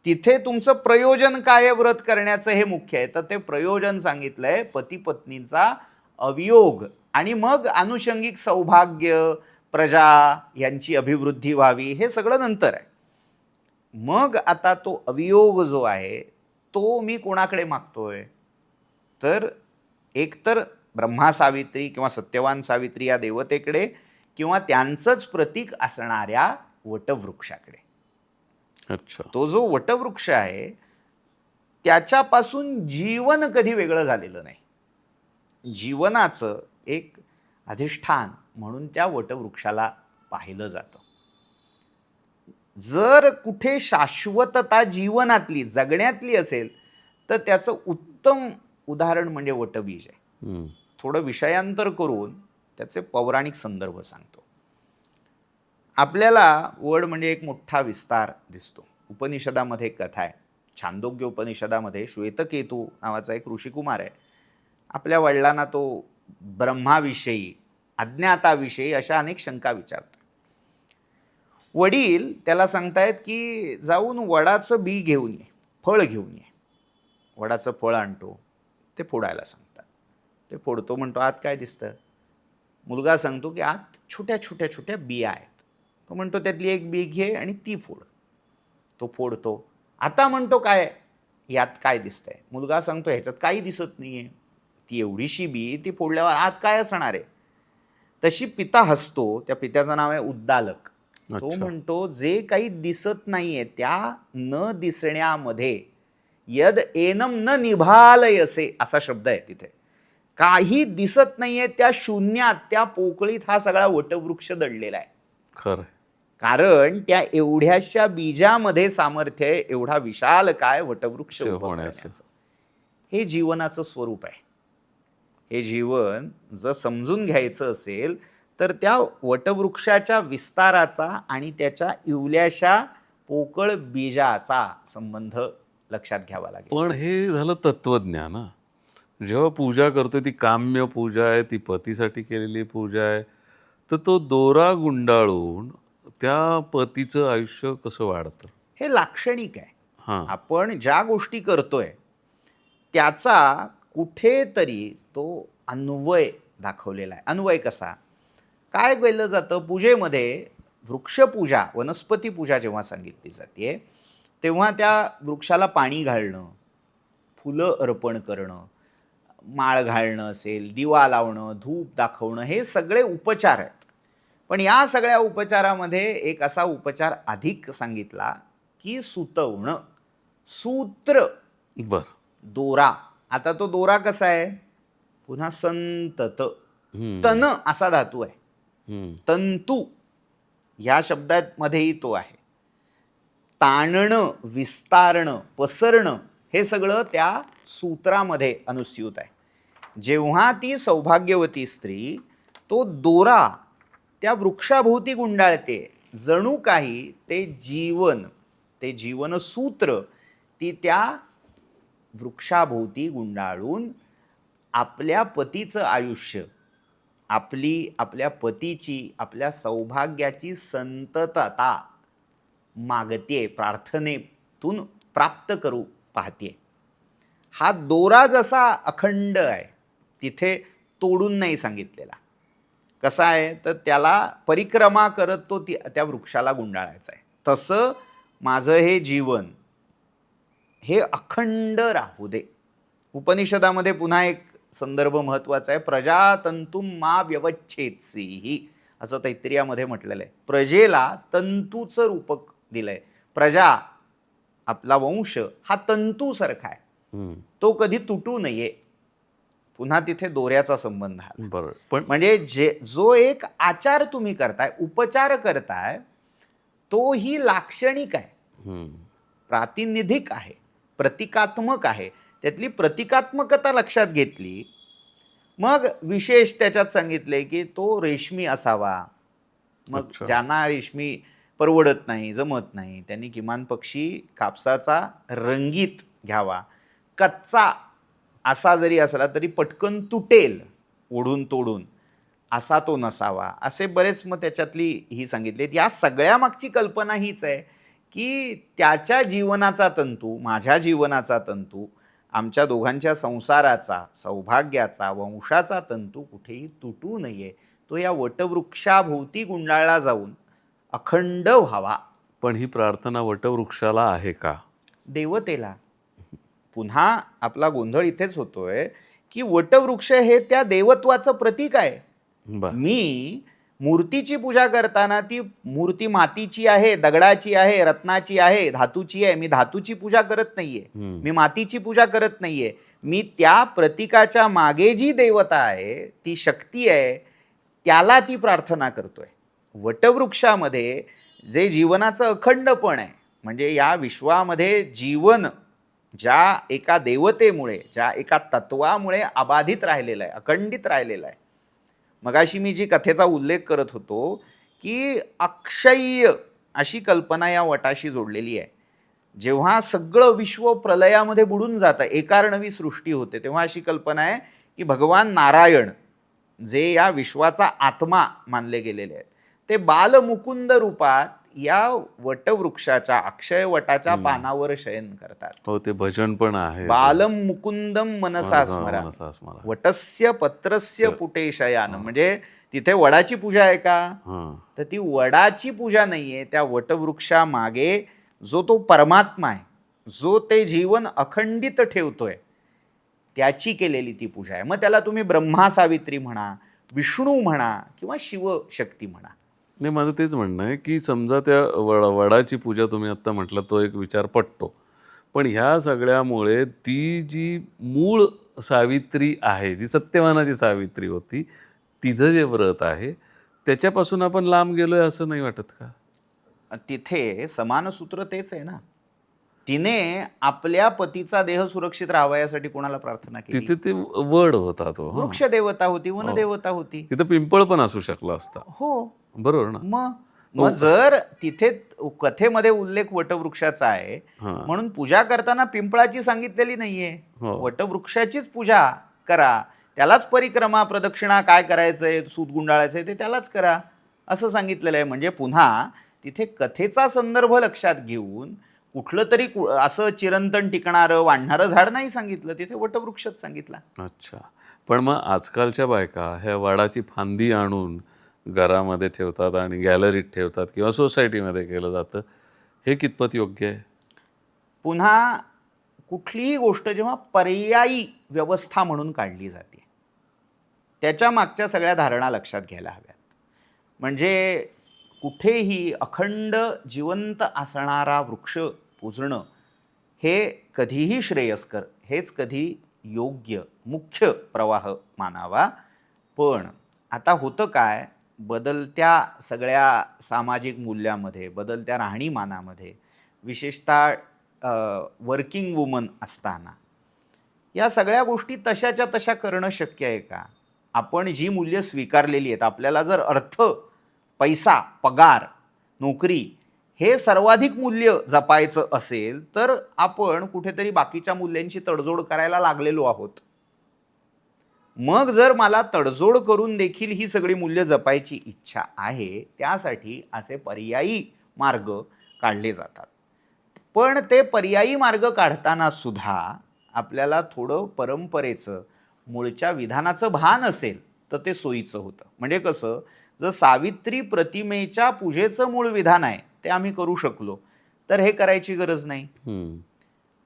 तिथे तुमचं प्रयोजन काय आहे व्रत करण्याचं हे मुख्य आहे. तर ते प्रयोजन सांगितलंय पती पत्नींचा अवियोग, आणि मग अनुषंगिक सौभाग्य, प्रजा यांची अभिवृद्धी व्हावी, हे सगळं नंतर आहे. मग आता तो अवियोग जो आहे तो मी कोणाकडे मागतोय, तर एकतर ब्रह्मा सावित्री किंवा सत्यवान सावित्री या देवतेकडे, किंवा त्यांचंच प्रतीक असणाऱ्या वटवृक्षाकडे. अच्छा. तो जो वटवृक्ष आहे त्याच्यापासून जीवन कधी वेगळं झालेलं नाही. जीवनाचं एक अधिष्ठान म्हणून त्या वटवृक्षाला पाहिलं जातं. जर कुठे शाश्वतता जीवनातली, जगण्यातली असेल तर त्याचं उत्तम उदाहरण म्हणजे वटबीज आहे. थोडं विषयांतर करून त्याचे पौराणिक संदर्भ सांगतो. आपल्याला वड म्हणजे एक मोठा विस्तार दिसतो. उपनिषदामध्ये कथा आहे. छांदोग्य उपनिषदामध्ये श्वेतकेतू नावाचा एक ऋषिकुमार आहे. आपल्या वडिलांना तो ब्रह्माविषयी, अज्ञाताविषयी अशा अनेक शंका विचारतो. वडील त्याला सांगतायत की जाऊन वडाचं बी घेऊन ये, फळ घेऊन ये. वडाचं फळ आणतो, ते फोडायला सांगतात. ते फोडतो, म्हणतो आत काय दिसतं. मुलगा सांगतो की आत छोट्या छोट्या छोट्या बिया आहेत. तो म्हणतो त्यातली एक बी घे आणि ती फोड. तो फोडतो. आता म्हणतो काय यात काय दिसतंय. मुलगा सांगतो ह्याच्यात काही दिसत नाहीये. ती एवढीशी बी, ती फोडल्यावर आत काय असणार आहे. तशी पिता हसतो. त्या पित्याचं नाव आहे उद्दालक. तो म्हणतो जे काही दिसत नाहीये त्या न दिसण्यामध्ये यद एनम न निभालयसे असा शब्द आहे तिथे. काही दिसत नाहीये त्या शून्यात, त्या पोकळीत हा सगळा वटवृक्ष दडलेला आहे. खरं. कारण त्या एवढ्याशा बीजामध्ये सामर्थ्य आहे, एवढा विशाल काय वटवृक्ष होण्याचं. हे जीवनाचं स्वरूप आहे. हे जीवन जर समजून घ्यायचं असेल तर त्या वटवृक्षाच्या विस्ताराचा आणि त्याच्या इवल्याशा पोकळ बीजाचा संबंध लक्षात घ्यावा लागेल. पण हे झालं तत्वज्ञान. जेव्हा पूजा करतोय ती काम्य पूजा आहे, ती पतीसाठी केलेली पूजा आहे, तर तो दोरा गुंडाळून त्या पतीचं आयुष्य कसं वाढतं हे लाक्षणिक आहे. हां. आपण ज्या गोष्टी करतोय त्याचा कुठेतरी तो अन्वय दाखवलेला आहे. अन्वय कसा काय केलं जातं पूजेमध्ये. वृक्षपूजा, वनस्पती पूजा जेव्हा सांगितली जाते तेव्हा त्या वृक्षाला पाणी घालणं, फुलं अर्पण करणं, माळ घालणं असेल, दिवा लावणं, धूप दाखवणं, हे सगळे उपचार आहेत. पण या सगळ्या उपचारामध्ये एक असा उपचार अधिक सांगितला की सुतवणं, सूत्र, बर. दोरा. आता तो दोरा कसा आहे, पुन्हा संतत, तन असा धातू आहे, तंतू ह्या शब्दामध्येही तो आहे. ताणणं, विस्तारणं, पसरणं हे सगळं त्या सूत्रामध्ये अनुस्यूत आहे. जेव्हा ती सौभाग्यवती स्त्री तो दोरा त्या वृक्षाभोवती गुंडाळते, जणू काही ते जीवनसूत्र ती त्या वृक्षाभोवती गुंडाळून आपल्या पतीचं आयुष्य, आपल्या पतीची, आपल्या सौभाग्याची संततता मागते, प्रार्थनेतून प्राप्त करू पाहते. हा दोरा जसा अखंड आहे, तिथे तोडून नाही सांगितलेला. कसा आहे तर त्याला परिक्रमा करत तो त्या वृक्षाला गुंडाळायचा आहे. तसं माझं हे जीवन हे अखंड राहू दे. उपनिषदामध्ये पुन्हा एक संदर्भ महत्वाचा आहे, प्रजातंतुम मा व्यवच्छेत्सी असं तैत्तिरीयामध्ये म्हटलेलं आहे. प्रजेला तंतूचं रूपक दिलंय. प्रजा, आपला वंश हा तंतू सारखा आहे, तो कधी तुटू नये. पुन्हा तिथे दोऱ्याचा संबंध आहे. बरोबर. पण म्हणजे जो एक आचार तुम्ही करताय, उपचार करताय, तो ही लाक्षणिक आहे, प्रातिनिधिक आहे, प्रतिकात्मक आहे. त्यातली प्रतिकात्मकता लक्षात घेतली, मग विशेष त्याच्यात सांगितले की तो रेशमी असावा. मग ज्यांना रेशमी परवडत नाही, जमत नाही, त्यांनी किमान पक्षी कापसाचा रंगीत घ्यावा. कच्चा असा जरी असला तरी पटकन तुटेल ओढून तोडून, असा तो नसावा. असे बरेच मग त्याच्यातली ही सांगितली. या सगळ्या मागची कल्पना हीच आहे की त्याच्या जीवनाचा तंतू, माझ्या जीवनाचा तंतू, आमच्या दोघांच्या संसाराचा, सौभाग्याचा, वंशाचा तंतू कुठेही तुटू नये. तो या वटवृक्षाभोवती गुंडाळला जाऊन अखंड व्हावा. पण ही प्रार्थना वटवृक्षाला आहे का? देवतेला. पुन्हा आपला गोंधळ इथेच होतोय की वटवृक्ष हे त्या देवत्वाचं प्रतीक आहे. मी मूर्तीची पूजा करताना ती मूर्ती मातीची आहे, दगडाची आहे, रत्नाची आहे, धातूची आहे. मी धातूची पूजा करत नाहीये, मी मातीची पूजा करत नाहीये. मी त्या प्रतीकाच्या मागे जी देवता आहे, ती शक्ती आहे, त्याला ती प्रार्थना करतोय. वटवृक्षामध्ये जे जीवनाचं अखंडपण आहे, म्हणजे या विश्वामध्ये जीवन ज्या एका देवतेमुळे, ज्या एका तत्वामुळे अबाधित राहिलेलं आहे, अखंडित राहिलेलं आहे. मगाशी मी जी कथेचा उल्लेख करत होतो की अक्षय्य अशी कल्पना या वटाशी जोडलेली आहे. जेव्हा सगळं विश्व प्रलयामध्ये बुडून जातं, एकारणवी सृष्टी होते, तेव्हा अशी कल्पना आहे की भगवान नारायण, जे या विश्वाचा आत्मा मानले गेलेले आहेत, ते बालमुकुंद रूपात या वटवृक्षाच्या, अक्षय वटाच्या पानावर शयन करतात. हो, ते भजन पण आहे. बालम मुकुंदम मनसा स्मरा, वटस्य पत्रस्य पुटे शयान. म्हणजे तिथे वडाची पूजा आहे का? तर ती वडाची पूजा नाहीये. त्या वटवृक्षा मागे जो तो परमात्मा आहे, जो ते जीवन अखंडित ठेवतोय, त्याची केलेली ती पूजा आहे. मग त्याला तुम्ही ब्रह्मा सावित्री म्हणा, विष्णू म्हणा, किंवा शिवशक्ती म्हणा. नाही, माझं तेच म्हणणं आहे की समजा त्या वडाची पूजा तुम्ही आत्ता म्हटलं, तो एक विचार पटतो. पण ह्या सगळ्यामुळे ती जी मूळ सावित्री आहे, जी सत्यवानाची सावित्री होती, तिचं जे व्रत आहे त्याच्यापासून आपण लांब गेलोय असं नाही वाटत का? तिथे समान सूत्र तेच आहे ना. तिने आपल्या पतीचा देह सुरक्षित राहावा यासाठी कोणाला प्रार्थना केली? तिथे ते वड होता, तो वृक्ष देवता होती, वनदेवता होती. तिथे पिंपळ पण असू शकला असता. हो, बरोबर ना. मग जर तिथे कथेमध्ये उल्लेख वटवृक्षाचा आहे म्हणून पूजा करताना पिंपळाची सांगितलेली नाहीये, वटवृक्षाचीच पूजा करा, त्यालाच परिक्रमा प्रदक्षिणा काय करायचंय, सूत गुंडाळायचंय ते त्यालाच करा असं सांगितलेलं आहे. म्हणजे पुन्हा तिथे कथेचा संदर्भ लक्षात घेऊन कुठलं तरी असं चिरंतन टिकणारं वाढणारं झाड नाही सांगितलं, तिथे वटवृक्षच सांगितला. अच्छा. पण मग आजकालच्या बायका ह्या वडाची फांदी आणून घरामध्ये ठेवतात आणि गॅलरीत ठेवतात किंवा सोसायटीमध्ये केलं जातं, हे कितपत योग्य आहे? पुन्हा कुठलीही गोष्ट जेव्हा पर्यायी व्यवस्था म्हणून काढली जाते, त्याच्या मागच्या सगळ्या धारणा लक्षात घ्यायला हव्यात. म्हणजे कुठेही अखंड जिवंत असणारा वृक्ष पूजणं हे कधीही श्रेयस्कर, हेच कधी योग्य मुख्य प्रवाह मानावा. पण आता होतं काय, बदलत्या सगळ्या सामाजिक मूल्यामध्ये, बदलत्या राहणीमानामध्ये, विशेषतः वर्किंग वुमन असताना या सगळ्या गोष्टी तशाच्या तशा करणं शक्य आहे का? आपण जी मूल्य स्वीकारलेली आहेत, आपल्याला जर अर्थ, पैसा, पगार, नोकरी हे सर्वाधिक मूल्य जपायचं असेल तर आपण कुठेतरी बाकीच्या मूल्यांची तडजोड करायला लागलेलो आहोत. मग जर मला तडजोड करून देखील ही सगळी मूल्य जपायची इच्छा आहे, त्यासाठी असे पर्यायी मार्ग काढले जातात. पण ते पर्यायी मार्ग काढताना सुद्धा आपल्याला थोडं परंपरेचं, मूळच्या विधानाचं भान असेल तर ते सोयीचं होतं. म्हणजे कसं, जर सावित्री प्रतिमेच्या पूजेचं मूळ विधान आहे ते आम्ही करू शकलो तर हे करायची गरज नाही.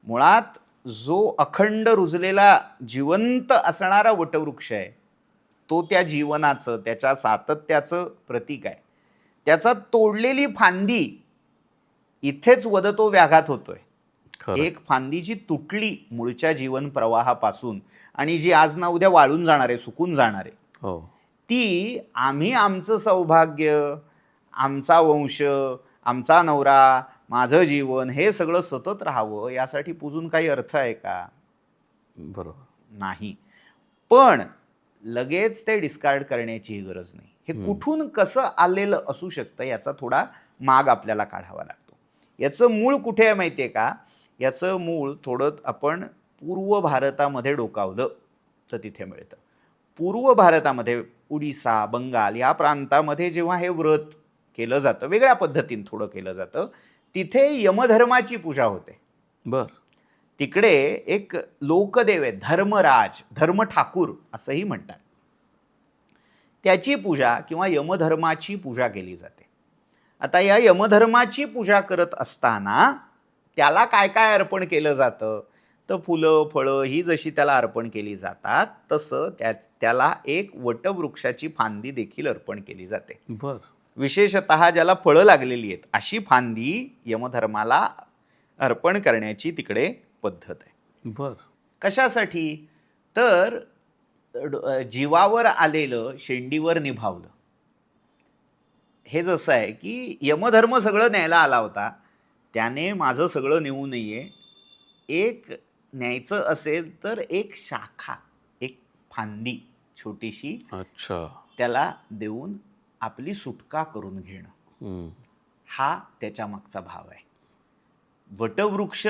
मुळात जो अखंड रुजलेला जिवंत असणारा वटवृक्ष आहे तो त्या जीवनाचं, त्याच्या सातत्याचं प्रतीक आहे. त्याचा तोडलेली फांदी इथेच वदतो व्याघात होतोय. एक फांदी जी तुटली मूळच्या जीवन प्रवाहापासून आणि जी आज ना उद्या वाळून जाणार आहे, सुकून जाणार आहे, ती आम्ही आमचं सौभाग्य, आमचा वंश, आमचा नवरा, माझं जीवन हे सगळं सतत राहावं यासाठी पूजून काही अर्थ आहे का? बरोबर नाही. पण लगेच ते डिस्कार्ड करण्याची गरज नाही. हे कुठून कसं आलेलं असू शकतं याचा थोडा माग आपल्याला काढावा लागतो. याचं मूळ कुठे आहे माहिती आहे का? याचं मूळ थोडं आपण पूर्व भारतामध्ये डोकावलं तर तिथे मिळतं. पूर्व भारतामध्ये उडिसा, बंगाल या प्रांतामध्ये जेव्हा हे व्रत केलं जातं, वेगळ्या पद्धतीने थोडं केलं जातं, तिथे यमधर्माची पूजा होते. तिकडे एक लोकदेव आहे, धर्मराज, धर्मठाकूर असंही म्हणतात. त्याची पूजा किंवा यमधर्माची पूजा केली जाते. आता या यमधर्माची पूजा करत असताना त्याला काय काय अर्पण केलं जातं, तर फुलं, फळं ही जशी त्याला अर्पण केली जातात तसं त्याला एक वटवृक्षाची फांदी देखील अर्पण केली जाते. विशेषतः ज्याला फळं लागलेली आहेत अशी फांदी यमधर्माला अर्पण करण्याची तिकडे पद्धत आहे. कशासाठी? तर जीवावर आलेलं शेंडीवर निभावलं. हे जसं आहे की यमधर्म सगळं न्यायला आला होता, त्याने माझं सगळं नेऊ नये, एक न्यायचं असेल तर एक शाखा, एक फांदी छोटीशी त्याला देऊन आपली सुटका करून घेणं, हा त्याच्या मागचा भाव आहे. वटवृक्ष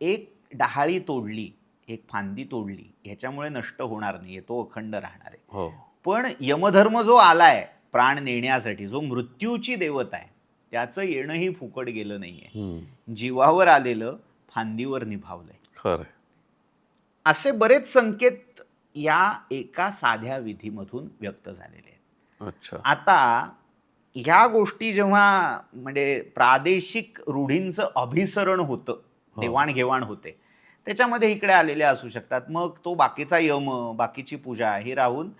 एक डहाळी तोडली, एक फांदी तोडली, ह्याच्यामुळे नष्ट होणार नाही, तो अखंड राहणार आहे. पण यमधर्म जो आलाय प्राण नेण्यासाठी, जो मृत्यूची देवता आहे, त्याचं येणंही फुकट गेलं नाहीये. जीवावर आलेलं फांदीवर निभावलंय. असे बरेच संकेत या एका साध्या विधीमधून व्यक्त झालेले आहेत. आता ह्या गोष्टी जेव्हा म्हणजे प्रादेशिक रूढींचं अभिसरण होतं, देवाणघेवाण होते, त्याच्यामध्ये इकडे आलेल्या असू शकतात. मग तो बाकीचा यम, बाकीची पूजा ही राहून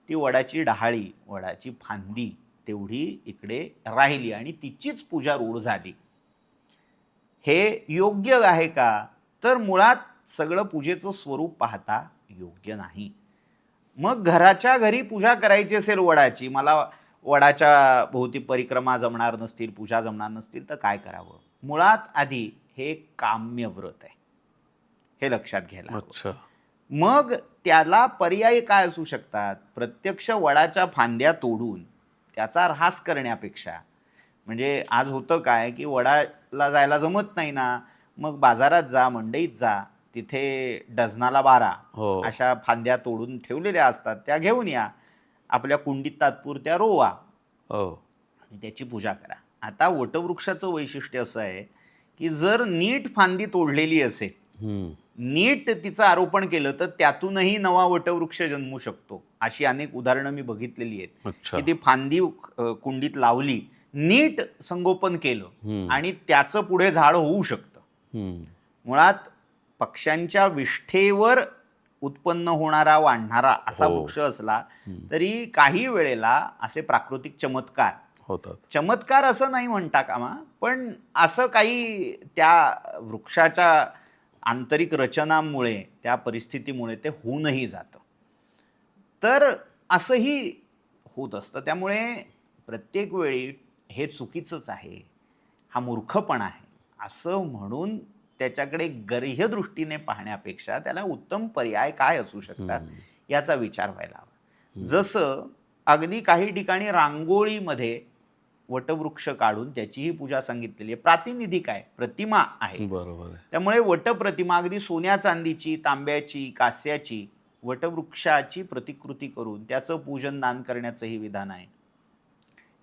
ती वडाची डहाळी, वडाची फांदी तेवढी इकडे राहिली आणि तिचीच पूजा रूढ झाली. हे योग्य आहे का? तर मुळात सगळं पूजेचं स्वरूप पाहता योग्य नाही. मग घराच्या घरी पूजा करायची असेल वडाची, मला वडाच्या भोवती परिक्रमा जमणार नसतील, पूजा जमणार नसतील, तर काय करावं? मुळात आधी हे काम्य व्रत आहे, हे लक्षात घ्यायला हवं. मग त्याला पर्याय काय असू शकतात? प्रत्यक्ष वडाच्या फांद्या तोडून त्याचा ऱ्हास करण्यापेक्षा, म्हणजे आज होतं काय की वडाला जायला जमत नाही ना, मग बाजारात जा, मंडईत जा, तिथे डझनाला 12 अशा फांद्या तोडून ठेवलेल्या असतात, त्या घेऊन या, आपल्या कुंडीत तात्पुरत्या रोवा आणि त्याची पूजा करा. आता वटवृक्षाचं वैशिष्ट्य असं आहे की जर नीट फांदी तोडलेली असेल, नीट तिचं आरोपण केलं तर त्यातूनही नवा वटवृक्ष जन्मू शकतो. अशी अनेक उदाहरणं मी बघितलेली आहेत की ती फांदी कुंडीत लावली, नीट संगोपन केलं आणि त्याचं पुढे झाड होऊ शकतं. मुळात पक्ष्यांच्या विष्ठेवर उत्पन्न होणारा वाढणारा असा हो. वृक्ष असला तरी काही वेळेला असे प्राकृतिक चमत्कार, होतात. चमत्कार असं नाही म्हणता कामा, पण असं काही त्या वृक्षाच्या आंतरिक रचनांमुळे, त्या परिस्थितीमुळे ते होऊनही जातं. तर असंही होत असतं. त्यामुळे प्रत्येक वेळी हे चुकीचंच आहे, हा मूर्खपणा आहे असं म्हणून त्याच्याकडे गर्ह्य दृष्टीने पाहण्यापेक्षा त्याला उत्तम पर्याय काय असू शकतात याचा विचार व्हायला हवा. जसं अगदी काही ठिकाणी रांगोळीमध्ये वटवृक्ष काढून त्याचीही पूजा सांगितलेली आहे. प्रातिनिधिक आहे, प्रतिमा आहे. बरोबर आहे. त्यामुळे वटप्रतिमा अगदी सोन्या चांदीची, तांब्याची, कास्याची वटवृक्षाची प्रतिकृती करून त्याचं पूजन दान करण्याचंही विधान आहे.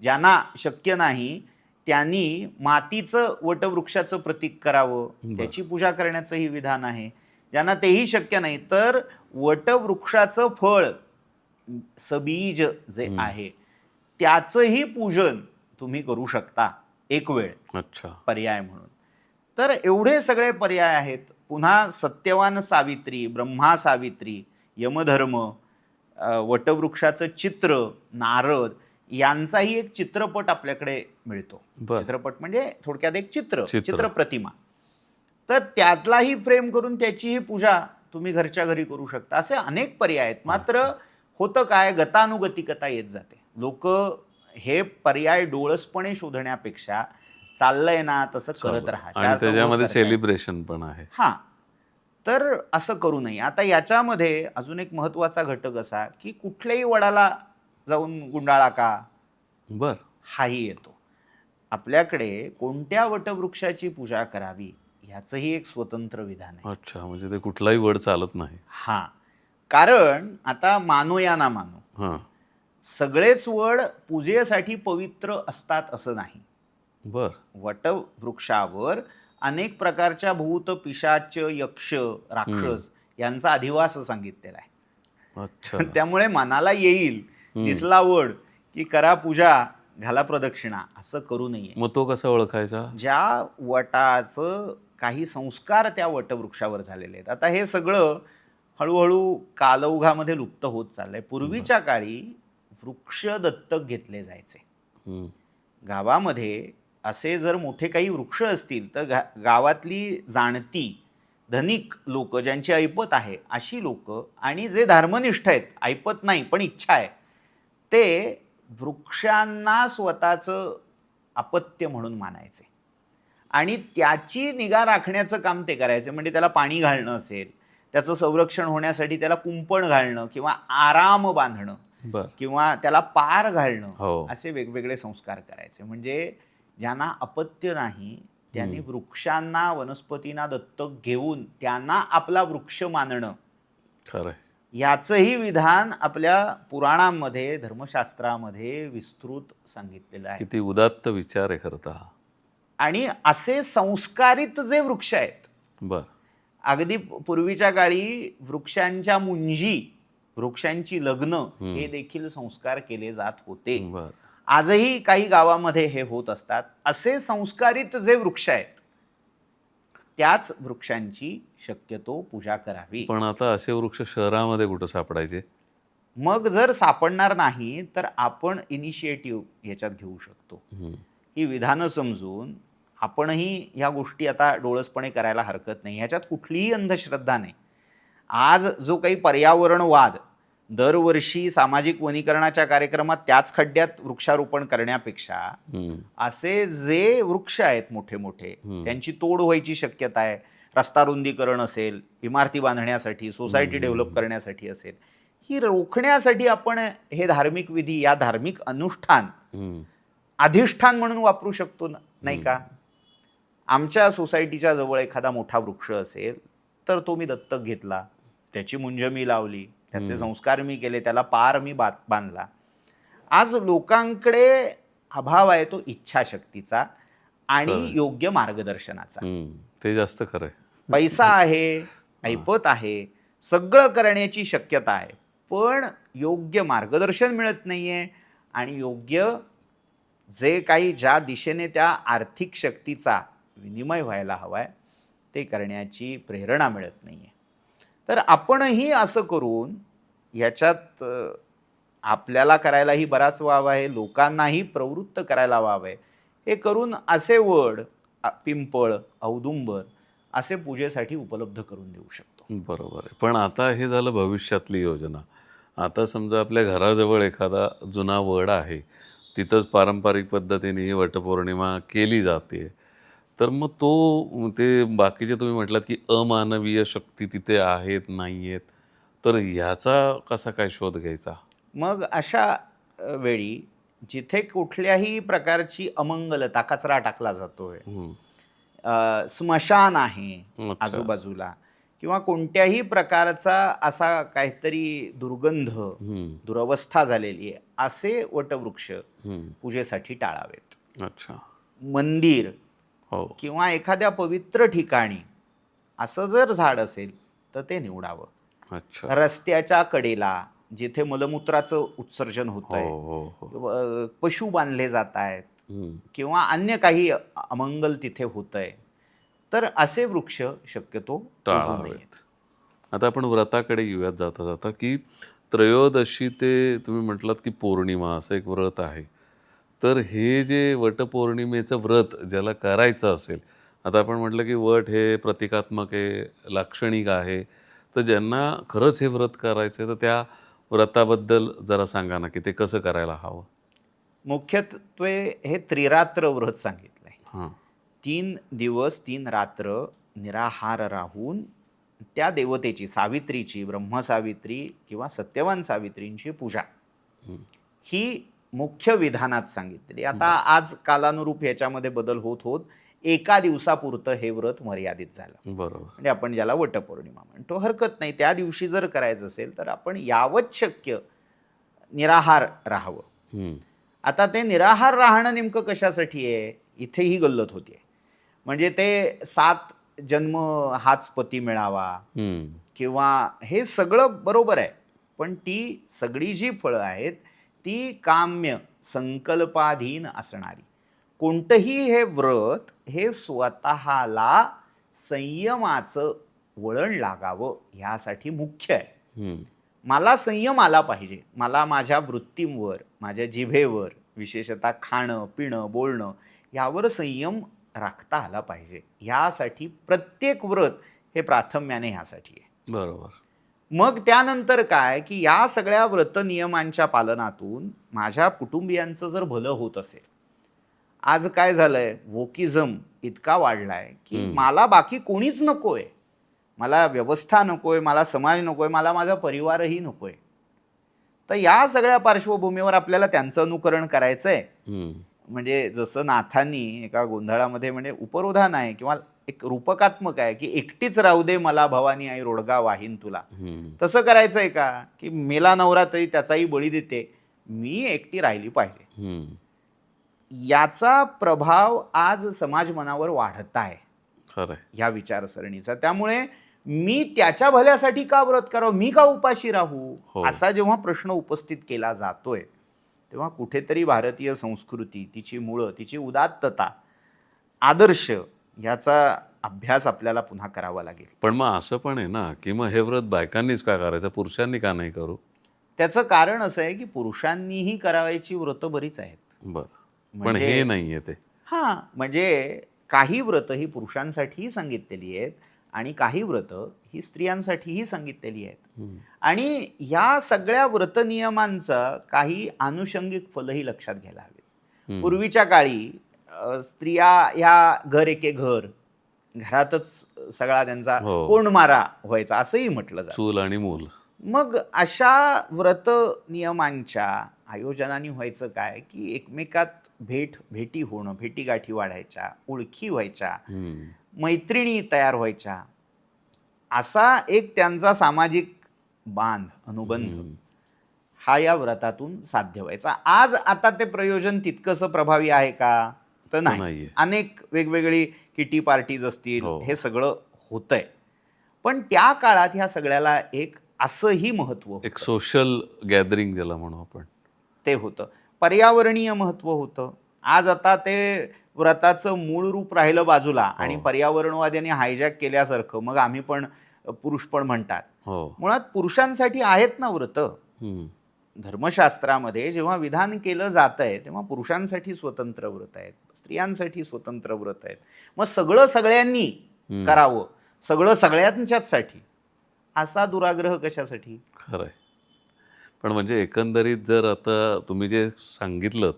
ज्यांना शक्य नाही त्यांनी मातीचं वटवृक्षाचं प्रतीक करावं, त्याची पूजा करण्याचंही विधान आहे. ज्यांना तेही शक्य नाही तर वटवृक्षाचं फळ सबीज जे आहे त्याचंही पूजन तुम्ही करू शकता एक वेळ, अच्छा. पर्याय म्हणून. तर एवढे सगळे पर्याय आहेत. पुन्हा सत्यवान सावित्री, ब्रह्मा सावित्री, यमधर्म, वटवृक्षाचं चित्र, नारद यांचाही एक चित्रपट आपल्याकडे मिळतो. चित्रपट म्हणजे थोडक्यात एक चित्र प्रतिमा. तर त्यातलाही फ्रेम करून त्याचीही पूजा तुम्ही घरच्या घरी करू शकता. असे अनेक पर्याय आहेत. मात्र होतं काय, गतानुगतिकता येत जाते. लोक हे पर्याय डोळसपणे शोधण्यापेक्षा चाललंय ना तसं करत राहा. आणि त्याच्यामध्ये सेलिब्रेशन पण आहे. हां, तर असं करू नये. आता याच्यामध्ये अजून एक महत्त्वाचा घटक असा की कुठल्याही वडाला जाऊन गुंडाळा का, बर, हाही येतो. आपल्याकडे कोणत्या वटवृक्षाची पूजा करावी ह्याचंही एक स्वतंत्र विधान आहे. अच्छा, म्हणजे ते कुठलाही वड चालत नाही. हां, कारण आता मानो या ना मानो, हां, सगळेच वड पूजेसाठी पवित्र असतात असं नाही. बर. वटवृक्षावर अनेक प्रकारच्या भूत, पिशाच, यक्ष, राक्षस यांचा अधिवास सांगितलेला आहे. अच्छा. त्यामुळे मनाला येईल दिसला वड की करा पूजा, घाला प्रदक्षिणा, असं करू नये. मग तो कसा ओळखायचा? ज्या वटाचं काही संस्कार त्या वटवृक्षावर झालेले आहेत. आता हे सगळं हळूहळू कालौघामध्ये लुप्त होत चाललंय. पूर्वीच्या काळी वृक्ष दत्तक घेतले जायचे. गावामध्ये असे जर मोठे काही वृक्ष असतील तर गावातली जाणती धनिक लोक, ज्यांची ऐपत आहे अशी लोक, आणि जे धर्मनिष्ठ आहेत, ऐपत नाही पण इच्छा आहे, ते वृक्षांना स्वतःचं अपत्य म्हणून मानायचे आणि त्याची निगा राखण्याचं काम ते करायचे. म्हणजे त्याला पाणी घालणं असेल, त्याचं संरक्षण होण्यासाठी त्याला कुंपण घालणं किंवा आराम बांधणं किंवा त्याला पार घालणं, असे वेगवेगळे संस्कार करायचे. म्हणजे ज्यांना अपत्य नाही त्यांनी वृक्षांना, वनस्पतींना दत्तक घेऊन त्यांना आपला वृक्ष मानणं, खरंय, याचंही विधान आपल्या पुराणांमध्ये, धर्मशास्त्रामध्ये विस्तृत सांगितलेलं आहे. किती उदात्त विचार आहे खरं तर. आणि असे संस्कारित जे वृक्ष आहेत, बर, अगदी पूर्वीच्या काळी वृक्षांच्या मुंजी, वृक्षांची लग्न हे देखील संस्कार केले जात होते. आजही काही गावामध्ये हे होत असतात. असे संस्कारित जे वृक्ष आहेत त्याच वृक्षांची शक्यतो पूजा करावी. पण आता असे वृक्ष शहरामध्ये कुठं सापडायचे? मग जर सापडणार नाही तर आपण इनिशिएटिव्ह याच्यात घेऊ शकतो. ही विधानं समजून आपणही ह्या गोष्टी आता डोळसपणे करायला हरकत नाही. ह्याच्यात कुठलीही अंधश्रद्धा नाही. आज जो काही पर्यावरणवाद दरवर्षी सामाजिक वनीकरणाच्या कार्यक्रमात त्याच खड्ड्यात वृक्षारोपण करण्यापेक्षा असे जे वृक्ष आहेत मोठे मोठे, त्यांची तोड व्हायची शक्यता आहे, रस्ता रुंदीकरण असेल, इमारती बांधण्यासाठी, सोसायटी डेव्हलप करण्यासाठी असेल, ही रोखण्यासाठी आपण हे धार्मिक विधी, या धार्मिक अनुष्ठान अधिष्ठान म्हणून वापरू शकतो, नाही का? आमच्या सोसायटीच्या जवळ एखादा मोठा वृक्ष असेल तर तो मी दत्तक घेतला, त्याची मुंज मी लावली, त्याचे संस्कार मी केले, त्याला पार मी बांधला. आज लोकांकडे अभाव आहे तो इच्छाशक्तीचा आणि योग्य मार्गदर्शनाचा. ते जास्त खरंय. पैसा आहे, ऐपत आहे, सगळं करण्याची शक्यता आहे, पण योग्य मार्गदर्शन मिळत नाहीये आणि योग्य जे काही ज्या दिशेने त्या आर्थिक शक्तीचा विनिमय व्हायला हवाय ते करण्याची प्रेरणा मिळत नाहीये. तर आपणही असं करून याच्यात आपल्याला करायलाही बराच वाव आहे, लोकांनाही प्रवृत्त करायला वाव आहे. हे करून असे वड, पिंपळ, औदुंबर असे पूजेसाठी उपलब्ध करून देऊ शकतो. बरोबर आहे. पण आता हे झालं भविष्यातली योजना. आता समजा आपल्या घराजवळ एखादा जुना वड आहे, तिथंच पारंपरिक पद्धतीने ही वटपौर्णिमा केली जाते. तर मग ते बाकीचे तुम्ही म्हटलात, की अमानवीय शक्ती तिथे आहेत, नाही आहेत. तर ह्याचा कसा काय शोध घ्यायचा? मग अशा वेळी जिथे कुठल्याही प्रकारची अमंगलता, कचरा टाकला जातोय, हं. स्मशान आहे अच्छा. आजूबाजूला, किंवा कोणत्याही प्रकारचा असा काहीतरी दुर्गंध, हं, दुरवस्था झालेली आहे, असे वटवृक्ष हं. पूजेसाठी टाळावेत. अच्छा. मंदिर हो. किंवा एखाद्या पवित्र ठिकाणी असं जर झाड असेल तर ते निवडावं. अच्छा. रस्त्याच्या कडेला जिथे मलमूत्राचं उत्सर्जन हो, होतंय, हो, हो. पशु बांधले जात आहेत हं. किंवा अन्य काही अमंगल तिथे होतंय, तर असे वृक्ष शक्यतो पूजू टाळावेत. नयेत. आता आपण व्रताकडे येऊयात जाता जाता, की त्रयोदशी ते तुम्ही म्हटलात, की पौर्णिमा असं एक व्रत आहे. तर हे जे वटपौर्णिमेचं व्रत ज्याला करायचं असेल, आता आपण म्हटलं, की वट हे प्रतिकात्मक आहे, लाक्षणिक आहे. तर ज्यांना खरंच हे व्रत करायचं आहे, तर त्या व्रताबद्दल जरा सांगा ना, की ते कसं करायला हवं? मुख्यत्वे हे त्रिरात्र व्रत सांगितलंय. हां. 3 दिवस 3 रात्र निराहार राहून त्या देवतेची, सावित्रीची, ब्रह्मसावित्री किंवा सत्यवान सावित्रींची पूजा ही मुख्य विधानात सांगितलेली. आता आज कालानुरूप याच्यामध्ये बदल होत होत एका दिवसापुरतं हे व्रत मर्यादित झालं. बरोबर. म्हणजे आपण ज्याला वटपौर्णिमा म्हणतो, हरकत नाही. त्या दिवशी जर करायचं असेल तर आपण यावत शक्य निराहार राहावं. हं. आता ते निराहार राहणं नेमकं कशासाठी आहे, इथे ही गल्लत होतीये. म्हणजे ते 7 जन्म हाच पती मिळावा हं. किंवा हे सगळं बरोबर आहे, पण ती सगळी जी फळं आहेत ती काम्य संकल्पाधीन असणारी. कोणतंही हे व्रत हे स्वतःला संयमाचं वळण लागावं ह्यासाठी मुख्य आहे. हं. मला संयम आला पाहिजे. मला माझ्या वृत्तींवर, माझ्या जिभेवर, विशेषतः खाणं, पिणं, बोलणं यावर संयम राखता आला पाहिजे. ह्यासाठी प्रत्येक व्रत हे प्राथम्याने ह्यासाठी आहे. बरोबर. मग त्यानंतर काय, की या सगळ्या व्रत नियमांच्या पालनातून माझ्या कुटुंबियांचं जर भलं होत असेल. आज काय झालंय, वोकिझम इतका वाढलाय, की मला बाकी कोणीच नकोय. मला व्यवस्था नकोय, मला समाज नकोय, मला माझा परिवारही नकोय. तर या सगळ्या पार्श्वभूमीवर आपल्याला त्यांचं अनुकरण करायचंय. हं. म्हणजे जसं नाथांनी एका गोंधळामध्ये म्हणजे उपरोधान आहे किंवा एक रूपकात्मक आहे, की एकटीच राहू दे मला भवानी आई रोडगा वाहीन तुला. हं. तसं करायचंय का, की मेला नवरा तरी त्याचाही बळी देते, मी एकटी राहिली पाहिजे. हं. याचा प्रभाव आज समाज मनावर वाढत आहे खरं आहे. ह्या विचारसरणीचा. त्यामुळे मी त्याच्या भल्यासाठी का व्रत करावं, मी का उपाशी राहू, हो. असा जेव्हा प्रश्न उपस्थित केला जातोय, तेव्हा कुठेतरी भारतीय संस्कृती, तिची मुळं, तिची उदात्तता, आदर्श याचा अभ्यास आपल्याला पुन्हा करावा लागेल. पण मग असं पण आहे ना, की मग हे व्रत बायकांनीच का करायचं, पुरुषांनी का नाही करू? त्याचं कारण असं आहे, की पुरुषांनीही करावायची व्रतं बरीच आहेत. बरं. पण म्हणजे हे नाहीये ते. हां, म्हणजे काही व्रतं ही पुरुषांसाठीही सांगितलेली आहेत आणि काही व्रतं ही स्त्रियांसाठीही सांगितलेली आहेत. हं. आणि ह्या सगळ्या व्रत नियमांचं काही आनुषंगिक फलही लक्षात घ्यायला हवे. पूर्वीच्या काळी स्त्रिया ह्या घर एके घर, घरातच सगळा त्यांचा हो. कोंडमारा व्हायचा असंही म्हटलं जातं. चूल आणि मूल. मग अशा व्रत नियमांच्या आयोजनाने व्हायचं काय, की एकमेकात भेटी होणं, भेटीगाठी वाढायच्या, ओळखी व्हायच्या, हं. मैत्रिणी तयार व्हायच्या. असा एक त्यांचा सामाजिक बांध, अनुबंध हा या व्रतातून साध्य व्हायचा. आज आता ते प्रयोजन तितकंसं प्रभावी आहे का, तर नाही. नाहीये. अनेक वेगवेगळी किटी पार्टीज असतील, हो. हे सगळं होतंय. पण त्या काळात ह्या सगळ्याला एक असंही महत्त्व एक सोशल गॅदरिंग ज्याला म्हणू आपण. ते होतं. पर्यावरणीय महत्त्व होतं. आज आता ते व्रताचं मूळ रूप राहिलं बाजूला आणि पर्यावरणवाद्यांनी हायजॅक केल्यासारखं मग आम्ही पण पुरुष पण म्हणतात. हो. मुळात पुरुषांसाठी आहेत ना व्रत. हम्म. धर्मशास्त्रामध्ये जेव्हा विधान केलं जात आहे तेव्हा पुरुषांसाठी स्वतंत्र व्रत आहेत, स्त्रियांसाठी स्वतंत्र व्रत आहेत. मग सगळं सगळ्यांनी करावं, सगळं सगळ्यांच्याचसाठी, असा दुराग्रह कशासाठी? खरं आहे. पण म्हणजे एकंदरीत जर आता तुम्ही जे सांगितलं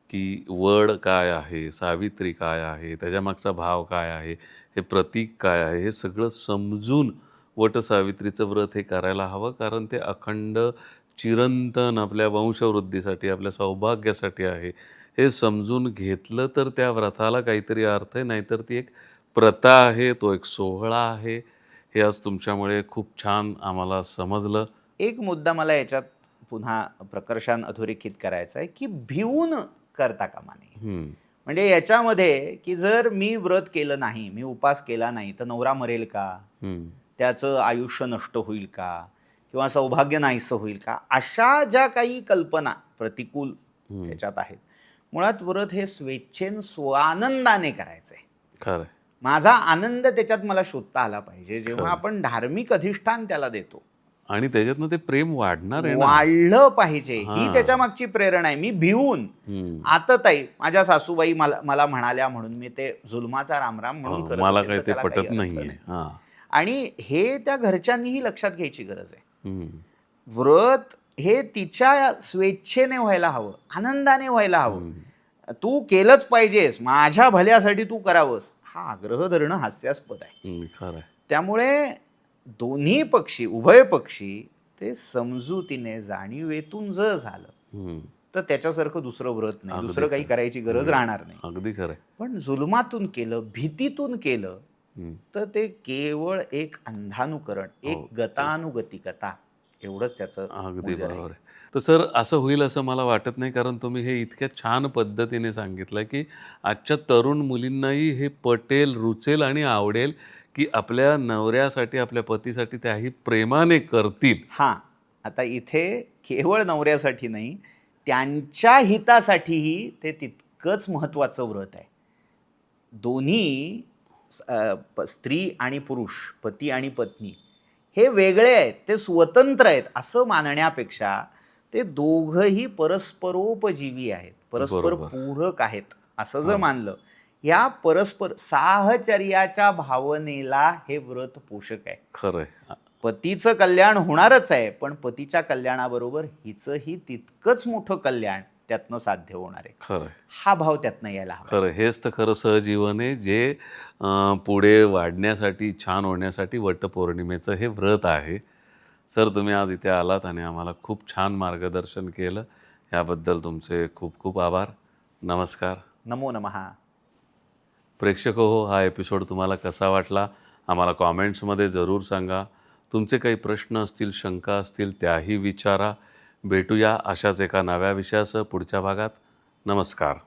की वड काय आहे, सावित्री काय आहे, त्याच्यामागचा भाव काय आहे, हे प्रतीक काय आहे, हे सगळं समजून वटसावित्रीचं व्रत हे करायला हवं. कारण ते अखंड चिरंतन आपल्या वंशवृद्धीसाठी, आपल्या सौभाग्यासाठी आहे. हे समजून घेतलं तर त्या व्रताला काहीतरी अर्थ आहे, नाहीतर ती एक प्रथा आहे, तो एक सोहळा आहे. हे आज तुमच्यामुळे खूप छान आम्हाला समजलं. एक मुद्दा मला याच्यात पुन्हा प्रकर्षाने अधोरेखित करायचा आहे की भिवून करता कामा नये. म्हणजे याच्यामध्ये की जर मी व्रत केलं नाही, मी उपास केला नाही तर नवरा मरेल का, त्याचं आयुष्य नष्ट होईल का, किंवा सौभाग्य नाहीसं होईल का, अशा ज्या काही कल्पना प्रतिकूल त्याच्यात आहेत. मुळात व्रत हे स्वेच्छेन स्वानंदाने करायचं आहे. खरं. माझा आनंद त्याच्यात मला शोधता आला पाहिजे. जेव्हा आपण धार्मिक अधिष्ठान त्याला देतो आणि त्याच्यातनं ते प्रेम वाढणार आहे ना. वाढलं पाहिजे, ही त्याच्या मागची प्रेरणा आहे. मी भिवून आतताई माझ्या सासूबाई मला म्हणाल्या म्हणून मी ते जुलमाचा रामराम म्हणून करत मला असेल काही तर ते त्याला पटत काही अर्थ नाहीये. नाही. आणि हे त्या घरच्यांनीही लक्षात घ्यायची गरज आहे. व्रत हे तिच्या स्वेच्छेने व्हायला हवं, आनंदाने व्हायला हवं. तू केलंच पाहिजेस, माझ्या भल्यासाठी तू करावंस, हा आग्रह धरणं हास्यास्पद आहे. खरं. त्यामुळे दोन्ही पक्षी, उभय पक्षी ते समजुतीने जाणीवेतून जर झालं तर त्याच्यासारखं दुसरं व्रत नाही, दुसरं काही करायची गरज राहणार नाही. अगदी खरं. पण जुलमातून केलं, भीतीतून केलं तर ते केवळ एक अंधानुकरण, एक गतानुगतिकता, एवढंच त्याचं. अगदी बरोबर आहे. तर सर असं होईल असं मला वाटत नाही, कारण तुम्ही हे इतक्या छान पद्धतीने सांगितलं की आजच्या तरुण मुलींनाही हे पटेल, रुचेल आणि आवडेल की आपल्या नवऱ्यासाठी, आपल्या पतीसाठी त्याही प्रेमाने करतील. हां, आता इथे केवळ नवऱ्यासाठी नाही, त्यांच्या हितासाठीही ते तितकंच महत्त्वाचं व्रत आहे. दोन्ही स्त्री आणि पुरुष, पती आणि पत्नी हे वेगळे आहेत, ते स्वतंत्र आहेत असं मानण्यापेक्षा ते दोघंही परस्परोपजीवी आहेत, परस्पर पूरक आहेत असं जर मानलं, या परस्पर साहचर्याच्या भावनेला हे व्रत पोषक आहे. खरंय. पतीचं कल्याण होणारच आहे, पण पतीच्या कल्याणाबरोबर हिचंही तितकंच मोठं कल्याण त्यातनं साध्य होणार आहे. खरं. हा भाव त्यातनं यायला हवा. खरं. हेच तर खरं सहजीवन आहे, जे पुढे वाढण्यासाठी, छान होण्यासाठी वटपौर्णिमेचं हे व्रत आहे. सर, तुम्ही आज इथे आलात आणि आम्हाला खूप छान मार्गदर्शन केलं, याबद्दल तुमचे खूप खूप आभार. नमस्कार. नमो नमः. प्रेक्षक हो, हा एपिसोड तुम्हाला कसा वाटला आम्हाला कॉमेंट्समध्ये जरूर सांगा. तुमचे काही प्रश्न असतील, शंका असतील, त्याही विचारा. भेटूया अशाच एका नव्या विषयासह पुढच्या भागात. नमस्कार.